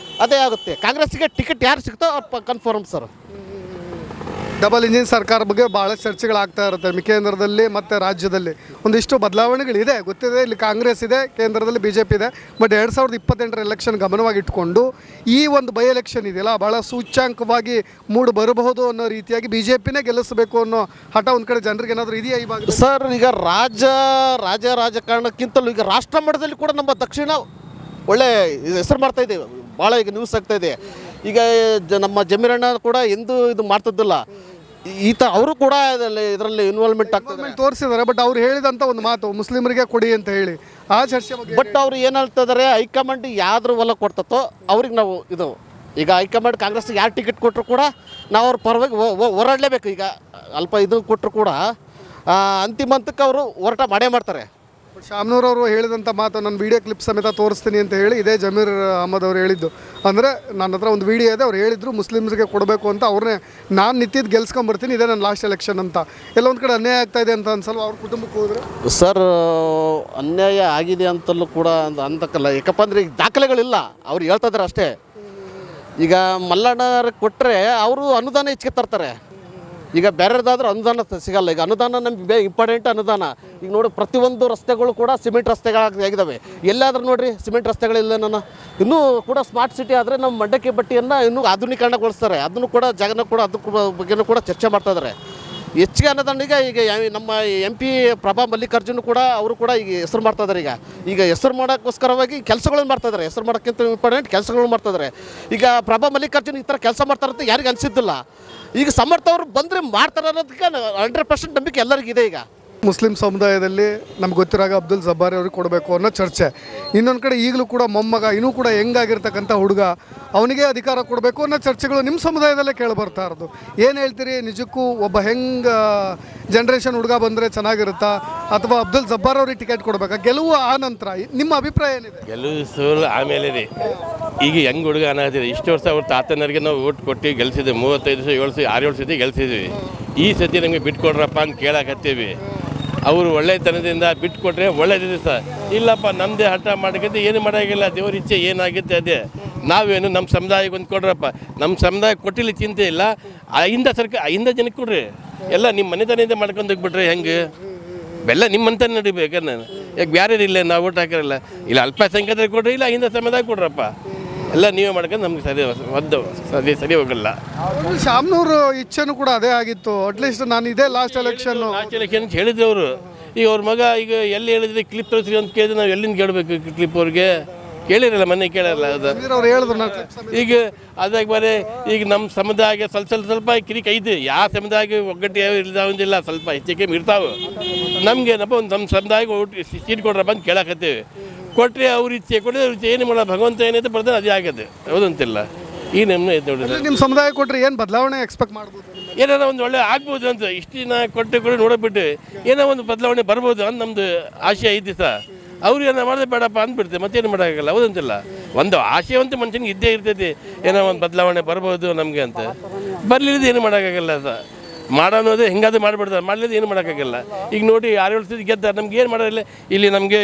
ಅದೇ ಆಗುತ್ತೆ. ಕಾಂಗ್ರೆಸ್ಸಿಗೆ ಟಿಕೆಟ್ ಯಾರು ಸಿಗ್ತೋ ಅವ್ರು ಕನ್ಫರ್ಮ್ ಸರ್. ಡಬಲ್ ಇಂಜಿನ್ ಸರ್ಕಾರ ಬಗ್ಗೆ ಭಾಳ ಚರ್ಚೆಗಳಾಗ್ತಾ ಇರುತ್ತೆ ಕೇಂದ್ರದಲ್ಲಿ ಮತ್ತು ರಾಜ್ಯದಲ್ಲಿ. ಒಂದಿಷ್ಟು ಬದಲಾವಣೆಗಳಿದೆ, ಗೊತ್ತಿದೆ. ಇಲ್ಲಿ ಕಾಂಗ್ರೆಸ್ ಇದೆ, ಕೇಂದ್ರದಲ್ಲಿ BJP ಇದೆ. ಬಟ್ 2028 ಎಲೆಕ್ಷನ್ ಗಮನವಾಗಿಟ್ಕೊಂಡು ಈ ಒಂದು ಬೈ ಎಲೆಕ್ಷನ್ ಇದೆಯಲ್ಲ, ಭಾಳ ಸೂಚ್ಯಾಂಕವಾಗಿ ಮೂಡು ಬರಬಹುದು ಅನ್ನೋ ರೀತಿಯಾಗಿ BJPನೇ ಗೆಲ್ಲಿಸಬೇಕು ಅನ್ನೋ ಹಠ ಒಂದು ಕಡೆ ಜನರಿಗೆ ಏನಾದರೂ ಇದೆಯಾ ಈ ಭಾಗ? ಸರ್, ಈಗ ರಾಜಕಾರಣಕ್ಕಿಂತಲೂ ಈಗ ರಾಷ್ಟ್ರ ಮಟ್ಟದಲ್ಲಿ ಕೂಡ ನಮ್ಮ ದಕ್ಷಿಣ ಒಳ್ಳೆ ಹೆಸರು ಮಾಡ್ತಾ ಇದ್ದೇವೆ. ಭಾಳ ಈಗ ನ್ಯೂಸ್ ಆಗ್ತಾ ಇದೆ. ಈಗ ನಮ್ಮ ಜಮೀರಣ್ಣ ಕೂಡ ಎಂದೂ ಇದು ಮಾಡ್ತಿದ್ದಿಲ್ಲ. ಅವರು ಕೂಡ ಇದರಲ್ಲಿ ಇನ್ವಾಲ್ವ್ಮೆಂಟ್ ಆಗ್ತದೆ ತೋರಿಸಿದ್ದಾರೆ. ಬಟ್ ಅವ್ರು ಹೇಳಿದಂಥ ಒಂದು ಮಾತು ಮುಸ್ಲಿಮರಿಗೆ ಕೊಡಿ ಅಂತ ಹೇಳಿ, ಆ ಚರ್ಚೆ ಬಗ್ಗೆ. ಬಟ್ ಅವ್ರು ಏನು ಹೇಳ್ತಿದ್ದಾರೆ, ಹೈಕಮಾಂಡ್ ಯಾವ್ದ್ರ ಹೊಲ ಕೊಡ್ತತ್ತೋ ಅವ್ರಿಗೆ ನಾವು ಇದು. ಈಗ ಹೈಕಮಾಂಡ್ ಕಾಂಗ್ರೆಸ್ಗೆ ಯಾರು ಟಿಕೆಟ್ ಕೊಟ್ಟರು ಕೂಡ ನಾವು ಅವ್ರ ಪರವಾಗಿ ಹೋರಾಡಲೇಬೇಕು. ಈಗ ಇದು ಕೊಟ್ಟರು ಕೂಡ ಅಂತಿಮ ಹಂತಕ್ಕೆ ಅವರು ಹೋರಾಟ ಮಾಡೇ ಮಾಡ್ತಾರೆ. ಶಾಮನೂರ್ ಅವರು ಹೇಳಿದಂಥ ಮಾತು ನನ್ನ ವಿಡಿಯೋ ಕ್ಲಿಪ್ ಸಮೇತ ತೋರಿಸ್ತೀನಿ ಅಂತ ಹೇಳಿ ಇದೇ ಜಮೀರ್ ಅಹಮದ್ ಅವರು ಹೇಳಿದ್ದು. ಅಂದರೆ ನನ್ನ ಹತ್ರ ಒಂದು ವಿಡಿಯೋ ಇದೆ, ಅವ್ರು ಹೇಳಿದ್ರು ಮುಸ್ಲಿಮ್ಸ್ಗೆ ಕೊಡಬೇಕು ಅಂತ. ಅವ್ರನ್ನೇ ನಾನು ನಿಂತಿದ್ದು ಗೆಲ್ಸ್ಕೊಂಬರ್ತೀನಿ, ಇದೇ ನನ್ನ ಲಾಸ್ಟ್ ಎಲೆಕ್ಷನ್ ಅಂತ. ಎಲ್ಲ ಒಂದು ಕಡೆ ಅನ್ಯಾಯ ಆಗ್ತಾ ಇದೆ ಅಂತ ಅನ್ಸಲ್ವ ಅವ್ರ ಕುಟುಂಬಕ್ಕೆ ಹೋದರೆ? ಸರ್, ಅನ್ಯಾಯ ಆಗಿದೆ ಅಂತಲೂ ಕೂಡ ಅಂತಕ್ಕಲ್ಲ. ಯಾಕಪ್ಪ ಅಂದರೆ ಈಗ ದಾಖಲೆಗಳಿಲ್ಲ, ಅವ್ರು ಹೇಳ್ತಾ ಇದ್ದಾರೆ ಅಷ್ಟೇ. ಈಗ ಮಲ್ಲಣ್ಣರಿಗೆ ಕೊಟ್ಟರೆ ಅವರು ಅನುದಾನ ಹೆಚ್ಚಿಗೆ ತರ್ತಾರೆ. ಈಗ ಬೇರೆದಾದ್ರೂ ಅನುದಾನ ಸಿಗಲ್ಲ. ಈಗ ಅನುದಾನ ನಮ್ಗೆ ಇಂಪಾರ್ಟೆಂಟ್ ಅನುದಾನ. ಈಗ ನೋಡಿ, ಪ್ರತಿಯೊಂದು ರಸ್ತೆಗಳು ಕೂಡ ಸಿಮೆಂಟ್ ರಸ್ತೆಗಳಾಗಿದ್ದಾವೆ. ಎಲ್ಲಾದ್ರೂ ನೋಡಿರಿ ಸಿಮೆಂಟ್ ರಸ್ತೆಗಳಿಲ್ಲ. ಇನ್ನೂ ಕೂಡ ಸ್ಮಾರ್ಟ್ ಸಿಟಿ ಆದರೆ ನಮ್ಮ ಮಂಡಕ್ಕಿ ಬಟ್ಟಿಯನ್ನು ಇನ್ನೂ ಆಧುನೀಕರಣಗೊಳಿಸ್ತಾರೆ. ಅದನ್ನು ಕೂಡ ಜಗನ ಕೂಡ ಅದ್ರ ಬಗ್ಗೆನೂ ಕೂಡ ಚರ್ಚೆ ಮಾಡ್ತಾ ಇದ್ದಾರೆ. ಹೆಚ್ಚಿಗೆ ಅನುದಾನ ಈಗ ನಮ್ಮ MP ಪ್ರಭಾ ಮಲ್ಲಿಕಾರ್ಜುನ್ ಕೂಡ ಅವರು ಕೂಡ ಈಗ ಹೆಸರು ಮಾಡ್ತಾ ಇದ್ದಾರೆ. ಈಗ ಹೆಸರು ಮಾಡೋಕ್ಕೋಸ್ಕರವಾಗಿ ಕೆಲಸಗಳನ್ನು ಮಾಡ್ತಾ ಇದ್ದಾರೆ. ಹೆಸರು ಮಾಡೋಕ್ಕಿಂತ ಇಂಪಾರ್ಟೆಂಟ್ ಕೆಲಸಗಳು ಮಾಡ್ತಾ ಇದ್ದಾರೆ. ಈಗ ಪ್ರಭಾ ಮಲ್ಲಿಕಾರ್ಜುನ್ ಈ ಥರ ಕೆಲಸ ಮಾಡ್ತಾರಂತ ಯಾರಿಗೆ ಅನಿಸಿದ್ದಿಲ್ಲ. ಈಗ ಸಮರ್ಥ ಅವರು ಬಂದರೆ ಮಾಡ್ತಾರೆ ಅನ್ನೋದಕ್ಕೆ 100% ನಂಬಿಕೆ ಎಲ್ಲರಿಗಿದೆ. ಈಗ ಮುಸ್ಲಿಂ ಸಮುದಾಯದಲ್ಲಿ ನಮ್ಗೆ ಗೊತ್ತಿರಾಗ ಅಬ್ದುಲ್ ಜಬ್ಬಾರಿ ಅವ್ರಿಗೆ ಕೊಡಬೇಕು ಅನ್ನೋ ಚರ್ಚೆ. ಇನ್ನೊಂದು ಕಡೆ ಈಗಲೂ ಕೂಡ ಮೊಮ್ಮಗ ಇನ್ನೂ ಕೂಡ ಹೆಂಗಾಗಿರ್ತಕ್ಕಂಥ ಹುಡುಗ, ಅವನಿಗೆ ಅಧಿಕಾರ ಕೊಡಬೇಕು ಅನ್ನೋ ಚರ್ಚೆಗಳು ನಿಮ್ಮ ಸಮುದಾಯದಲ್ಲೇ ಕೇಳಿ ಬರ್ತಾ ಇರೋದು. ಏನು ಹೇಳ್ತೀರಿ? ನಿಜಕ್ಕೂ ಒಬ್ಬ ಹೆಂಗೆ ಜನ್ರೇಷನ್ ಹುಡುಗ ಬಂದರೆ ಚೆನ್ನಾಗಿರುತ್ತಾ, ಅಥವಾ ಅಬ್ದುಲ್ ಜಬ್ಬಾರ್ ಅವ್ರಿಗೆ ಟಿಕೆಟ್ ಕೊಡಬೇಕಾ? ಗೆಲುವು ಆ ನಂತರ ನಿಮ್ಮ ಅಭಿಪ್ರಾಯ ಏನಿದೆ? ಗೆಲುವು ಸೋಲು ಆಮೇಲೆ ರೀ. ಈಗ ಹೆಂಗೆ ಹುಡುಗ ಅನ್ನೋದಿದೆ. ಇಷ್ಟು ವರ್ಷ ಅವ್ರ ತಾತನರಿಗೆ ನಾವು ಓಟ್ ಕೊಟ್ಟು ಗೆಲ್ಸಿದ್ವಿ. 35 6-7 ಸತಿ ಗೆಲ್ಸಿದ್ವಿ. ಈ ಸತಿ ನಮಗೆ ಬಿಟ್ಕೊಡ್ರಪ್ಪ ಅಂತ ಕೇಳಕತ್ತೀವಿ. ಅವರು ಒಳ್ಳೆತನದಿಂದ ಬಿಟ್ಕೊಟ್ರೆ ಒಳ್ಳೇದಿದೆ ಸರ್. ಇಲ್ಲಪ್ಪ ನಮ್ಮದೇ ಹಠ ಮಾಡ್ಕೊಂಡು ಏನು ಮಾಡೋಂಗಿಲ್ಲ. ದೇವ್ರ ಇಚ್ಛೆ ಏನಾಗುತ್ತೆ ಅದೇ. ನಾವೇನು ನಮ್ಮ ಸಮುದಾಯಕ್ಕೆ ಒಂದು ಕೊಡ್ರಪ್ಪ. ನಮ್ಮ ಸಮುದಾಯಕ್ಕೆ ಕೊಟ್ಟಿಲ್ಲ ಚಿಂತೆ ಇಲ್ಲ. ಹಿಂದ ಜನಕ್ಕೆ ಕೊಡ್ರಿ. ಎಲ್ಲ ನಿಮ್ಮ ಮನೆತನದಿಂದ ಮಾಡ್ಕೊಂಡು ಹೋಗ್ಬಿಟ್ರೆ ಹೆಂಗೆ? ಬೆಲ್ಲ ನಿಮ್ಮ ಮನೆತನ ನಡಿಬೇಕು. ನಾನು ಯಾಕೆ ಬೇರೆ ಇಲ್ಲ, ನಾವು ಓಟ್ ಹಾಕಿರಲ್ಲ. ಇಲ್ಲ ಅಲ್ಪಸಂಖ್ಯಾತರಿಗೆ ಕೊಡ್ರಿ, ಇಲ್ಲ ಹಿಂದ ಸಮುದಾಯ ಕೊಡ್ರಪ್ಪ. ಎಲ್ಲ ನೀವೇ ಮಾಡ್ಕೊಂಡು ನಮ್ಗೆ ಸರಿ ಹೋಗಲ್ಲ. ಶಾಮನೂರು ಇಚ್ಛೆನೂ ಕೂಡ ಅದೇ ಆಗಿತ್ತು. ಅಟ್ಲೀಸ್ಟ್ ನಾನು ಇದೇ ಲಾಸ್ಟ್ ಎಲೆಕ್ಷನ್ ಅಂತ ಹೇಳಿದ್ರು ಅವರು. ಈಗ ಅವ್ರ ಮಗ ಈಗ ಎಲ್ಲಿ ಹೇಳಿದ್ರೆ ಕ್ಲಿಪ್ ತೋರಿಸ್ರಿ ಅಂತ ಕೇಳಿದ್ರೆ ನಾವು ಎಲ್ಲಿಂದ ಕೇಳಬೇಕು ಕ್ಲಿಪ್ ಅವ್ರಿಗೆ? ಕೇಳಿರಲ್ಲ ಮೊನ್ನೆ ಕೇಳಿರಲ್ಲ ಅದು ಅವ್ರು ಹೇಳಿದ್ರು ನಾನು clips ಅಲ್ಲಿ. ಈಗ ಅದಾಗ ಬರೀ ಈಗ ನಮ್ಮ ಸಮುದಾಯ ಸ್ವಲ್ಪ ಕಿರಿಕ್ ಐತಿ ಯಾವ ಸಮುದಾಯ ಒಗ್ಗಟ್ಟು ಇಲ್ದಾವಂದಿಲ್ಲ ಸ್ವಲ್ಪ ಹೆಚ್ಚಿಗೆ ಇರ್ತಾವೆ ನಮಗೇನಪ್ಪ ಒಂದು ನಮ್ಮ ಸಮುದಾಯಕ್ಕೆ ಓಟ್ ಸೀಟ್ ಕೊಡ್ರಪ್ಪ ಅಂತ ಕೇಳಕತ್ತೀವಿ ಕೊಟ್ಟರೆ ಅವ್ರ ಇಚ್ಛೆ ಕೊಟ್ಟರೆ ಅವ್ರ ಇಚ್ಛೆ ಏನು ಮಾಡೋದು ಭಗವಂತ ಏನೈತೆ ಬರ್ತಾರೆ ಅದೇ ಆಗತ್ತೆ ಹೌದಂತಿಲ್ಲ ಈ ನಮ್ಮನೆ ಐತೆ ನೋಡಿ ನಿಮ್ಮ ಸಮುದಾಯ ಕೊಟ್ಟರೆ ಏನು ಬದಲಾವಣೆ ಎಕ್ಸ್ಪೆಕ್ಟ್ ಮಾಡ್ಬೋದು? ಏನಾರ ಒಂದು ಒಳ್ಳೆ ಆಗ್ಬೋದು ಅಂತ ಇಷ್ಟು ದಿನ ಕೊಟ್ಟು ನೋಡಬಿಟ್ಟು ಏನೋ ಒಂದು ಬದಲಾವಣೆ ಬರ್ಬೋದು ಅಂತ ನಮ್ಮದು ಆಸೆ ಐತಿ ಸರ್ ಅವ್ರು ಏನೋ ಮಾಡಿದ್ರೆ ಬೇಡಪ್ಪ ಅಂದ್ಬಿಡ್ತೇವೆ ಮತ್ತೇನು ಮಾಡೋಕ್ಕಾಗಲ್ಲ ಹೌದಂತಿಲ್ಲ ಒಂದು ಆಸೆವಂತ ಮನುಷ್ಯನಿಗೆ ಇದ್ದೇ ಇರ್ತೈತಿ ಏನೋ ಒಂದು ಬದಲಾವಣೆ ಬರ್ಬೋದು ನಮಗೆ ಅಂತ ಬರಲಿದ್ದು ಏನು ಮಾಡೋಕ್ಕಾಗಲ್ಲ ಸರ್ ಮಾಡೋದೇ ಹಿಂಗಾದ್ರೆ ಮಾಡಿಬಿಡ್ತಾರೆ ಮಾಡಲಿದ್ದು ಏನು ಮಾಡೋಕ್ಕಾಗಲ್ಲ ಈಗ ನೋಡಿ 6-7 ಸತಿ ಗೆದ್ದ ನಮ್ಗೆ ಏನು ಮಾಡೋದಿಲ್ಲ ಇಲ್ಲಿ ನಮಗೆ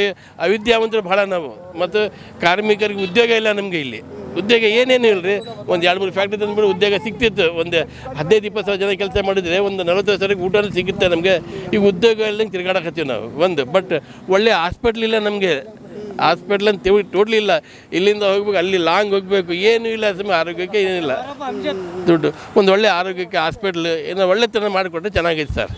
ಅವಿದ್ಯಾವಂತರು ಭಾಳ ನಾವು ಮತ್ತು ಕಾರ್ಮಿಕರಿಗೆ ಉದ್ಯೋಗ ಇಲ್ಲ ನಮಗೆ ಇಲ್ಲಿ ಉದ್ಯೋಗ ಏನೇನು ಇಲ್ಲರಿ ಒಂದು 2-3 ಫ್ಯಾಕ್ಟ್ರಿ ತಂದುಬಿಟ್ಟು ಉದ್ಯೋಗ ಸಿಗ್ತಿತ್ತು ಒಂದು 15-20 ಸಾವಿರ ಜನ ಕೆಲಸ ಮಾಡಿದರೆ ಒಂದು 40 ಸಾವಿರಕ್ಕೆ ಊಟ ಸಿಗುತ್ತೆ ನಮಗೆ ಈಗ ಉದ್ಯೋಗ ಇಲ್ಲದಂಗೆ ತಿರ್ಗಾಡಕತ್ತೀವಿ ನಾವು ಒಂದು ಬಟ್ ಒಳ್ಳೆ ಹಾಸ್ಪಿಟ್ಲ್ ಇಲ್ಲ ನಮಗೆ ಹಾಸ್ಪಿಟ್ಲ್ ಅಂತ ಟೋಟ್ಲಿ ಇಲ್ಲ ಇಲ್ಲಿಂದ ಹೋಗ್ಬೇಕು ಅಲ್ಲಿ ಲಾಂಗ್ ಹೋಗಬೇಕು ಏನೂ ಇಲ್ಲ ಸುಮ್ಮನೆ ಆರೋಗ್ಯಕ್ಕೆ ಏನಿಲ್ಲ ದುಡ್ಡು ಒಂದು ಒಳ್ಳೆ ಆರೋಗ್ಯಕ್ಕೆ ಹಾಸ್ಪಿಟ್ಲ್ ಏನೋ ಒಳ್ಳೆತನ ಮಾಡಿಕೊಟ್ರೆ ಚೆನ್ನಾಗೈತೆ ಸರ್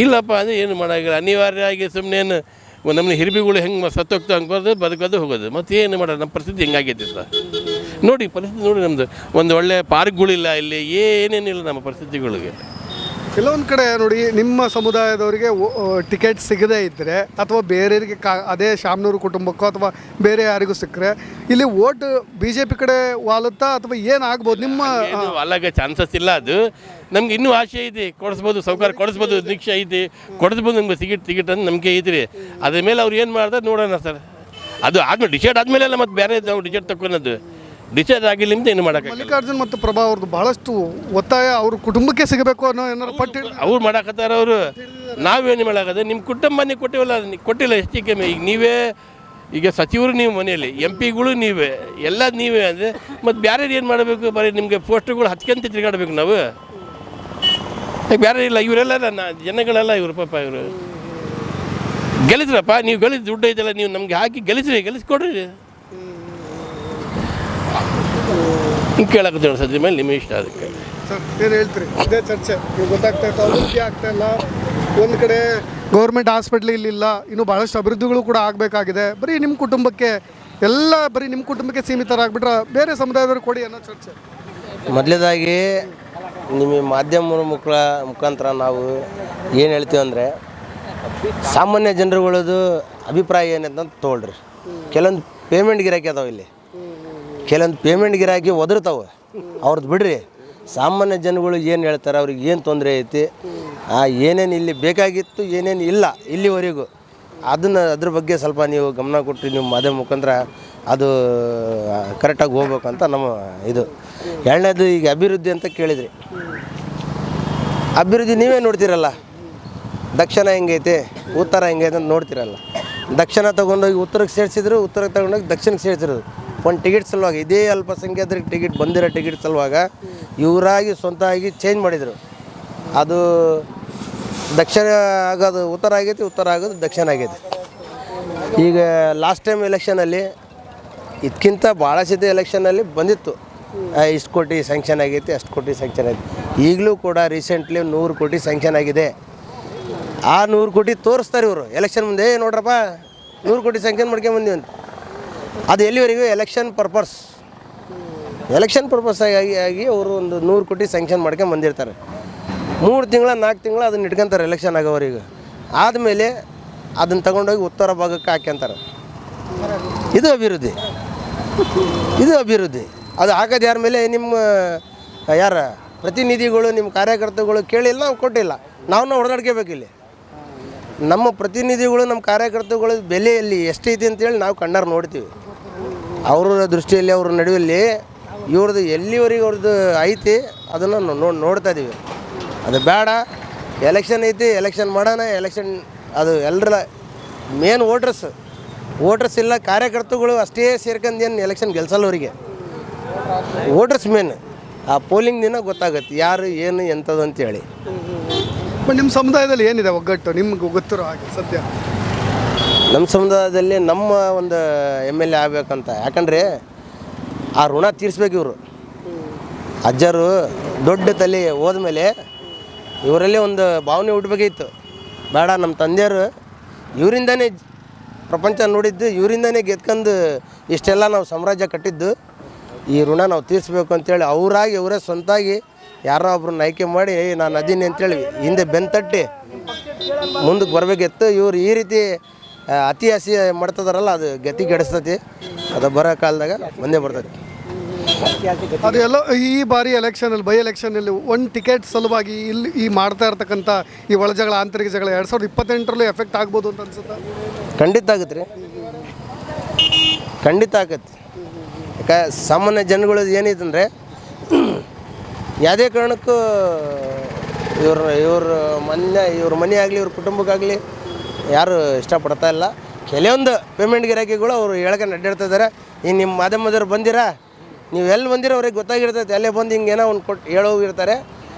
ಇಲ್ಲಪ್ಪ ಅಂದರೆ ಏನು ಮಾಡೋಂಗಿಲ್ಲ ಅನಿವಾರ್ಯವಾಗಿ ಸುಮ್ಮನೆ ಒಂದು ನಮ್ಮನೆ ಹಿರಿಬಿಗಳು ಹೆಂಗೆ ಸತ್ತೋಗ್ತಾ ಹಂಗೆ ಬರೋದು ಬದುಕೋದು ಹೋಗೋದು ಮತ್ತು ಏನು ಮಾಡೋದು ನಮ್ಮ ಪರಿಸ್ಥಿತಿ ಹೆಂಗಾಗೈತಿ ಸರ್ ನೋಡಿ ಪರಿಸ್ಥಿತಿ ನೋಡಿ ನಮ್ಮದು ಒಂದು ಒಳ್ಳೆ ಪಾರ್ಕ್ಗಳಿಲ್ಲ ಇಲ್ಲಿ ಏನೇನಿಲ್ಲ ನಮ್ಮ ಪರಿಸ್ಥಿತಿಗಳಿಗೆ ಕೆಲವೊಂದು ಕಡೆ ನೋಡಿ ನಿಮ್ಮ ಸಮುದಾಯದವರಿಗೆ ಟಿಕೆಟ್ ಸಿಗದೇ ಇದ್ದರೆ ಅಥವಾ ಬೇರೆಯವರಿಗೆ ಅದೇ ಶಾಮನೂರು ಕುಟುಂಬಕ್ಕೋ ಅಥವಾ ಬೇರೆ ಯಾರಿಗೂ ಸಿಕ್ಕರೆ ಇಲ್ಲಿ ಓಟ್ BJP ಕಡೆ ವಾಲುತ್ತಾ ಅಥವಾ ಏನಾಗ್ಬೋದು ನಿಮ್ಮ ಅಲ್ಲಾಗ ಚಾನ್ಸಸ್ ಇಲ್ಲ ಅದು ನಮ್ಗೆ ಇನ್ನೂ ಆಸೆ ಐತಿ ಕೊಡಿಸ್ಬೋದು ಸೌಕರ್ಯ ಕೊಡಿಸ್ಬೋದು ನಿರೀಕ್ಷೆ ಐತಿ ಕೊಡಿಸ್ಬೋದು ನಮ್ಗೆ ಟಿಕೆಟ್ ಅಂತ ನಂಬಿಕೆ ಐತ್ರಿ ಅದ್ರ ಮೇಲೆ ಅವ್ರು ಏನು ಮಾಡ್ತಾರೆ ನೋಡೋಣ ಸರ್ ಅದು ಆದ್ಮೇಲೆ ಡಿಸೈಡ್ ಆದಮೇಲೆ ಅಲ್ಲ ಮತ್ತು ಬೇರೆ ನಾವು ಡಿಸೈಡ್ ತಗೊಳೋದು ಡಿಸೈಡ್ ಆಗಿಲ್ಲ ಅಂತ ಏನು ಮಾಡೋಕ್ಕೆ ಮಲ್ಲಿಕಾರ್ಜುನ್ ಮತ್ತು ಪ್ರಭಾ ಅವ್ರದ್ದು ಬಹಳಷ್ಟು ಒತ್ತಾಯ ಅವ್ರ ಕುಟುಂಬಕ್ಕೆ ಸಿಗಬೇಕು ಅನ್ನೋ ಏನಾರು ಪಟ್ಟಿ ಅವ್ರು ಮಾಡಾಕತ್ತಾರ ಅವರು ನಾವೇನು ಮಾಡಾಕದ ನಿಮ್ಮ ಕುಟುಂಬನೇ ಕೊಟ್ಟಿವಲ್ಲ ಕೊಟ್ಟಿಲ್ಲ ಹೆಚ್ಚು ಕಮ್ಮಿ ಈಗ ನೀವೇ ಈಗ ಸಚಿವರು ನೀವು ಮನೆಯಲ್ಲಿ MP ಗಳು ನೀವೇ ಎಲ್ಲ ನೀವೇ ಅಂದರೆ ಮತ್ತು ಬೇರೆ ಏನು ಮಾಡಬೇಕು ಬರೀ ನಿಮಗೆ ಪೋಸ್ಟರ್ಗಳು ಹಚ್ಕೊಂತ ತಿರುಗಾಡಬೇಕು ನಾವು ಬೇರೆ ಇಲ್ಲ ಇವರೆಲ್ಲ ಜನಗಳೆಲ್ಲ ಇವರು ಪಾಪ ಇವರು ಗೆಲ್ಲಿಸ್ರಪ್ಪ ನೀವು ಗೆಲ್ಲಿಸಿ ದುಡ್ಡು ಐತಲ್ಲ ನೀವು ನಮ್ಗೆ ಹಾಕಿ ಗೆಲ್ಲಿಸ್ಕೊಡ್ರಿ ಹಿಂಗೆ ಕೇಳಕತ್ತೀವಿ ಸದ್ಯ ಮೇಲೆ ನಿಮ್ಮ ಇಷ್ಟ ಅದಕ್ಕೆ ಸರ್ ಏನು ಹೇಳ್ತೀರಿ ಇದೇ ಚರ್ಚೆ ನೀವು ಗೊತ್ತಾಗ್ತಾ ಇತ್ತು ಅಭಿವೃದ್ಧಿ ಆಗ್ತಾ ಇಲ್ಲ ಒಂದು ಕಡೆ ಗೌರ್ಮೆಂಟ್ ಹಾಸ್ಪಿಟ್ಲ್ ಇಲ್ಲಿಲ್ಲ ಇನ್ನೂ ಭಾಳಷ್ಟು ಅಭಿವೃದ್ಧಿಗಳು ಕೂಡ ಆಗಬೇಕಾಗಿದೆ ಬರೀ ನಿಮ್ಮ ಕುಟುಂಬಕ್ಕೆ ಎಲ್ಲ ಬರೀ ನಿಮ್ಮ ಕುಟುಂಬಕ್ಕೆ ಸೀಮಿತರಾಗ್ಬಿಟ್ರೆ ಬೇರೆ ಸಮುದಾಯದವ್ರಿಗೆ ಕೊಡಿ ಅನ್ನೋ ಚರ್ಚೆ ಮೊದಲೇದಾಗಿ ನಿಮಗೆ ಮಾಧ್ಯಮ ಮುಖಾಂತರ ನಾವು ಏನು ಹೇಳ್ತೀವಿ ಅಂದರೆ ಸಾಮಾನ್ಯ ಜನರುಗಳದು ಅಭಿಪ್ರಾಯ ಏನಂತ ತೊಗೊಳ್ರಿ ಕೆಲವೊಂದು ಪೇಮೆಂಟ್ ಗಿರಾಕಿ ಅದಾವೆ ಇಲ್ಲಿ ಕೆಲವೊಂದು ಪೇಮೆಂಟ್ ಗಿರಾಕಿ ಒದರ್ತಾವೆ ಅವ್ರದ್ದು ಬಿಡ್ರಿ ಸಾಮಾನ್ಯ ಜನಗಳು ಏನು ಹೇಳ್ತಾರೆ ಅವ್ರಿಗೆ ಏನು ತೊಂದರೆ ಐತಿ ಏನೇನು ಇಲ್ಲಿ ಬೇಕಾಗಿತ್ತು ಏನೇನು ಇಲ್ಲ ಇಲ್ಲಿವರೆಗೂ ಅದ್ರ ಬಗ್ಗೆ ಸ್ವಲ್ಪ ನೀವು ಗಮನ ಕೊಟ್ಟು ನೀವು ಮಾಧ್ಯಮ ಮುಖಾಂತರ ಅದು ಕರೆಕ್ಟಾಗಿ ಹೋಗ್ಬೇಕಂತ ನಮ್ಮ ಇದು ಎರಡನೇದು ಈಗ ಅಭಿವೃದ್ಧಿ ಅಂತ ಕೇಳಿದ್ರಿ ಅಭಿವೃದ್ಧಿ ನೀವೇ ನೋಡ್ತೀರಲ್ಲ ದಕ್ಷಿಣ ಹೆಂಗೈತೆ ಉತ್ತರ ಹೆಂಗೈತೆ ಅಂತ ನೋಡ್ತೀರಲ್ಲ ದಕ್ಷಿಣ ತೊಗೊಂಡೋಗಿ ಉತ್ತರಕ್ಕೆ ಸೇರಿಸಿದ್ರು ಉತ್ತರಕ್ಕೆ ತೊಗೊಂಡೋಗಿ ದಕ್ಷಿಣಕ್ಕೆ ಸೇರಿಸಿರೋದು ಒಂದು ಟಿಕೆಟ್ ಸಲುವಾಗಿ ಇದೇ ಅಲ್ಪಸಂಖ್ಯಾತರಿಗೆ ಟಿಕೆಟ್ ಬಂದಿರೋ ಟಿಕೆಟ್ ಸಲುವಾಗ ಇವರಾಗಿ ಸ್ವಂತ ಆಗಿ ಚೇಂಜ್ ಮಾಡಿದರು ಅದು ದಕ್ಷಿಣ ಆಗೋದು ಉತ್ತರ ಆಗೈತಿ ಉತ್ತರ ಆಗೋದು ದಕ್ಷಿಣ ಆಗೈತಿ ಈಗ ಲಾಸ್ಟ್ ಟೈಮ್ ಎಲೆಕ್ಷನಲ್ಲಿ ಇದಕ್ಕಿಂತ ಭಾಳ ಸತಿ ಎಲೆಕ್ಷನಲ್ಲಿ ಬಂದಿತ್ತು ಇಷ್ಟು ಕೋಟಿ ಸ್ಯಾಂಕ್ಷನ್ ಆಗೈತಿ ಅಷ್ಟು ಕೋಟಿ ಸ್ಯಾಂಕ್ಷನ್ ಆಗೈತಿ ಈಗಲೂ ಕೂಡ ರೀಸೆಂಟ್ಲಿ 100 ಕೋಟಿ ಸ್ಯಾಂಕ್ಷನ್ ಆಗಿದೆ ಆ 100 ಕೋಟಿ ತೋರಿಸ್ತಾರೆ ಇವರು ಎಲೆಕ್ಷನ್ ಮುಂದೆ ನೋಡ್ರಪ್ಪ 100 ಕೋಟಿ ಸ್ಯಾಂಕ್ಷನ್ ಮಾಡ್ಕೊಂಬಂದಿವಿ ಅಂತ ಅದು ಎಲ್ಲಿವರೆಗೂ ಎಲೆಕ್ಷನ್ ಪರ್ಪಸ್ ಆಗಿ ಅವರು ಒಂದು 100 ಕೋಟಿ ಸ್ಯಾಂಕ್ಷನ್ ಮಾಡ್ಕೊಂಡು ಬಂದಿರ್ತಾರೆ 3 ತಿಂಗಳ 4 ತಿಂಗಳು ಅದನ್ನ ಇಟ್ಕೊತಾರೆ ಎಲೆಕ್ಷನ್ ಆಗೋವರೆಗೂ ಆದಮೇಲೆ ಅದನ್ನು ತಗೊಂಡೋಗಿ ಉತ್ತರ ಭಾಗಕ್ಕೆ ಹಾಕ್ಯಂತಾರೆ ಇದು ಅಭಿವೃದ್ಧಿ ಅದು ಹಾಕೋದು ಯಾರ ಮೇಲೆ ನಿಮ್ಮ ಯಾರ ಪ್ರತಿನಿಧಿಗಳು ನಿಮ್ಮ ಕಾರ್ಯಕರ್ತರುಗಳು ಕೇಳಿಲ್ಲ ನಾವು ಕೊಟ್ಟಿಲ್ಲ ನಾವು ಹೊಡೆದಾಡ್ಕೋಬೇಕಿಲ್ಲಿ ನಮ್ಮ ಪ್ರತಿನಿಧಿಗಳು ನಮ್ಮ ಕಾರ್ಯಕರ್ತರುಗಳ ಬೆಲೆಯಲ್ಲಿ ಎಷ್ಟೈತಿ ಅಂತೇಳಿ ನಾವು ಕಣ್ಣಾರು ನೋಡ್ತೀವಿ ಅವರ ದೃಷ್ಟಿಯಲ್ಲಿ ಅವ್ರ ನಡುವೆಯಲ್ಲಿ ಇವ್ರದ್ದು ಎಲ್ಲಿವರೆಗೆ ಅವ್ರದ್ದು ಐತಿ ಅದನ್ನು ನೋಡ್ತಾ ಇದ್ದೀವಿ ಅದು ಬೇಡ ಎಲೆಕ್ಷನ್ ಐತಿ ಎಲೆಕ್ಷನ್ ಮಾಡೋಣ ಎಲೆಕ್ಷನ್ ಅದು ಎಲ್ಲರ ಮೇನ್ ವೋಟರ್ಸ್ ಇಲ್ಲ ಕಾರ್ಯಕರ್ತರುಗಳು ಅಷ್ಟೇ ಸೇರ್ಕೊಂಡು ಏನು ಎಲೆಕ್ಷನ್ ಗೆಲ್ಸಲ್ಲ ಅವರಿಗೆ ವೋಟರ್ಸ್ ಮೇನ್ ಆ ಪೋಲಿಂಗ್ ದಿನ ಗೊತ್ತಾಗುತ್ತೆ ಯಾರು ಏನು ಎಂಥದ್ದು ಅಂತೇಳಿ ನಿಮ್ಮ ಸಮುದಾಯದಲ್ಲಿ ಏನಿದೆ ಒಗ್ಗಟ್ಟು ನಿಮ್ಗೆ ಗೊತ್ತಿರೋ ಹಾಗೆ ಸದ್ಯ ನಮ್ಮ ಸಮುದಾಯದಲ್ಲಿ ನಮ್ಮ ಒಂದು MLA ಆಗಬೇಕಂತ ಯಾಕಂದರೆ ಆ ಋಣ ತೀರಿಸ್ಬೇಕು ಇವರು ಅಜ್ಜರು ದೊಡ್ಡ ತಲೆ ಹೋದ್ಮೇಲೆ ಇವರಲ್ಲೇ ಒಂದು ಭಾವನೆ ಹುಟ್ಟಬೇಕಿತ್ತು ಬೇಡ ನಮ್ಮ ತಂದೆಯವರು ಇವರಿಂದನೇ ಪ್ರಪಂಚ ನೋಡಿದ್ದು ಇವರಿಂದನೇ ಗೆದ್ಕೊಂಡು ಇಷ್ಟೆಲ್ಲ ನಾವು ಸಾಮ್ರಾಜ್ಯ ಕಟ್ಟಿದ್ದು. ಈ ಋಣ ನಾವು ತೀರಿಸ್ಬೇಕು ಅಂತೇಳಿ ಅವರೇ ಸ್ವಂತಾಗಿ ಯಾರೋ ಒಬ್ರನ್ನ ಆಯ್ಕೆ ಮಾಡಿ ನಾನು ಅದೀನಿ ಅಂತೇಳಿ ಹಿಂದೆ ಬೆಂತಟ್ಟಿ ಮುಂದಕ್ಕೆ ಬರಬೇಕಿತ್ತು. ಇವ್ರು ಈ ರೀತಿ ಅತಿ ಹಸಿ ಮಾಡ್ತಿದಾರಲ್ಲ, ಅದು ಗತಿ ಕೆಡಿಸ್ತೈತಿ. ಅದು ಬರೋ ಕಾಲದಾಗ ಬಂದೇ ಬರ್ತೈತಿ. ಅದು ಎಲ್ಲ ಈ ಬಾರಿ ಎಲೆಕ್ಷನಲ್ಲಿ ಬೈ ಎಲೆಕ್ಷನಲ್ಲಿ ಒಂದು ಟಿಕೆಟ್ ಸಲುವಾಗಿ ಇಲ್ಲಿ ಈ ಮಾಡ್ತಾ ಇರ್ತಕ್ಕಂಥ ಈ ಒಳಜಗಳ ಆಂತರಿಕ ಜಗಳ 2028ರಲ್ಲೂ ಎಫೆಕ್ಟ್ ಆಗ್ಬೋದು ಅಂತ ಅನ್ಸುತ್ತೆ. ಖಂಡಿತ ಆಗುತ್ತೆ ರೀ, ಖಂಡಿತ ಆಗತ್ತೆ. ಯಾಕೆ ಸಾಮಾನ್ಯ ಜನಗಳು ಏನಿದೆ ಯಾವುದೇ ಕಾರಣಕ್ಕೂ ಇವ್ರ ಮನೆ ಆಗಲಿ ಇವ್ರ ಕುಟುಂಬಕ್ಕಾಗಲಿ ಯಾರು ಇಷ್ಟಪಡ್ತಾ ಇಲ್ಲ. ಕೆಲವೊಂದು ಪೇಮೆಂಟ್ ಗಿರಾಕಿಗಳು ಅವರು ಹೇಳ್ಕೊಂಡು ಅಡ್ಡಾಡ್ತಾ ಇದ್ದಾರೆ. ಈಗ ನಿಮ್ಮ ಮಾಧ್ಯಮದವ್ರು ಬಂದಿರಾ, ನೀವು ಎಲ್ಲಿ ಬಂದಿರೋ ಅವ್ರಿಗೆ ಗೊತ್ತಾಗಿರ್ತೈತೆ. ಅಲ್ಲೇ ಬಂದು ಹಿಂಗೇನೋ ಒಂದು ಕೊಟ್ಟು ಹೇಳೋಗಿರ್ತಾರೆ.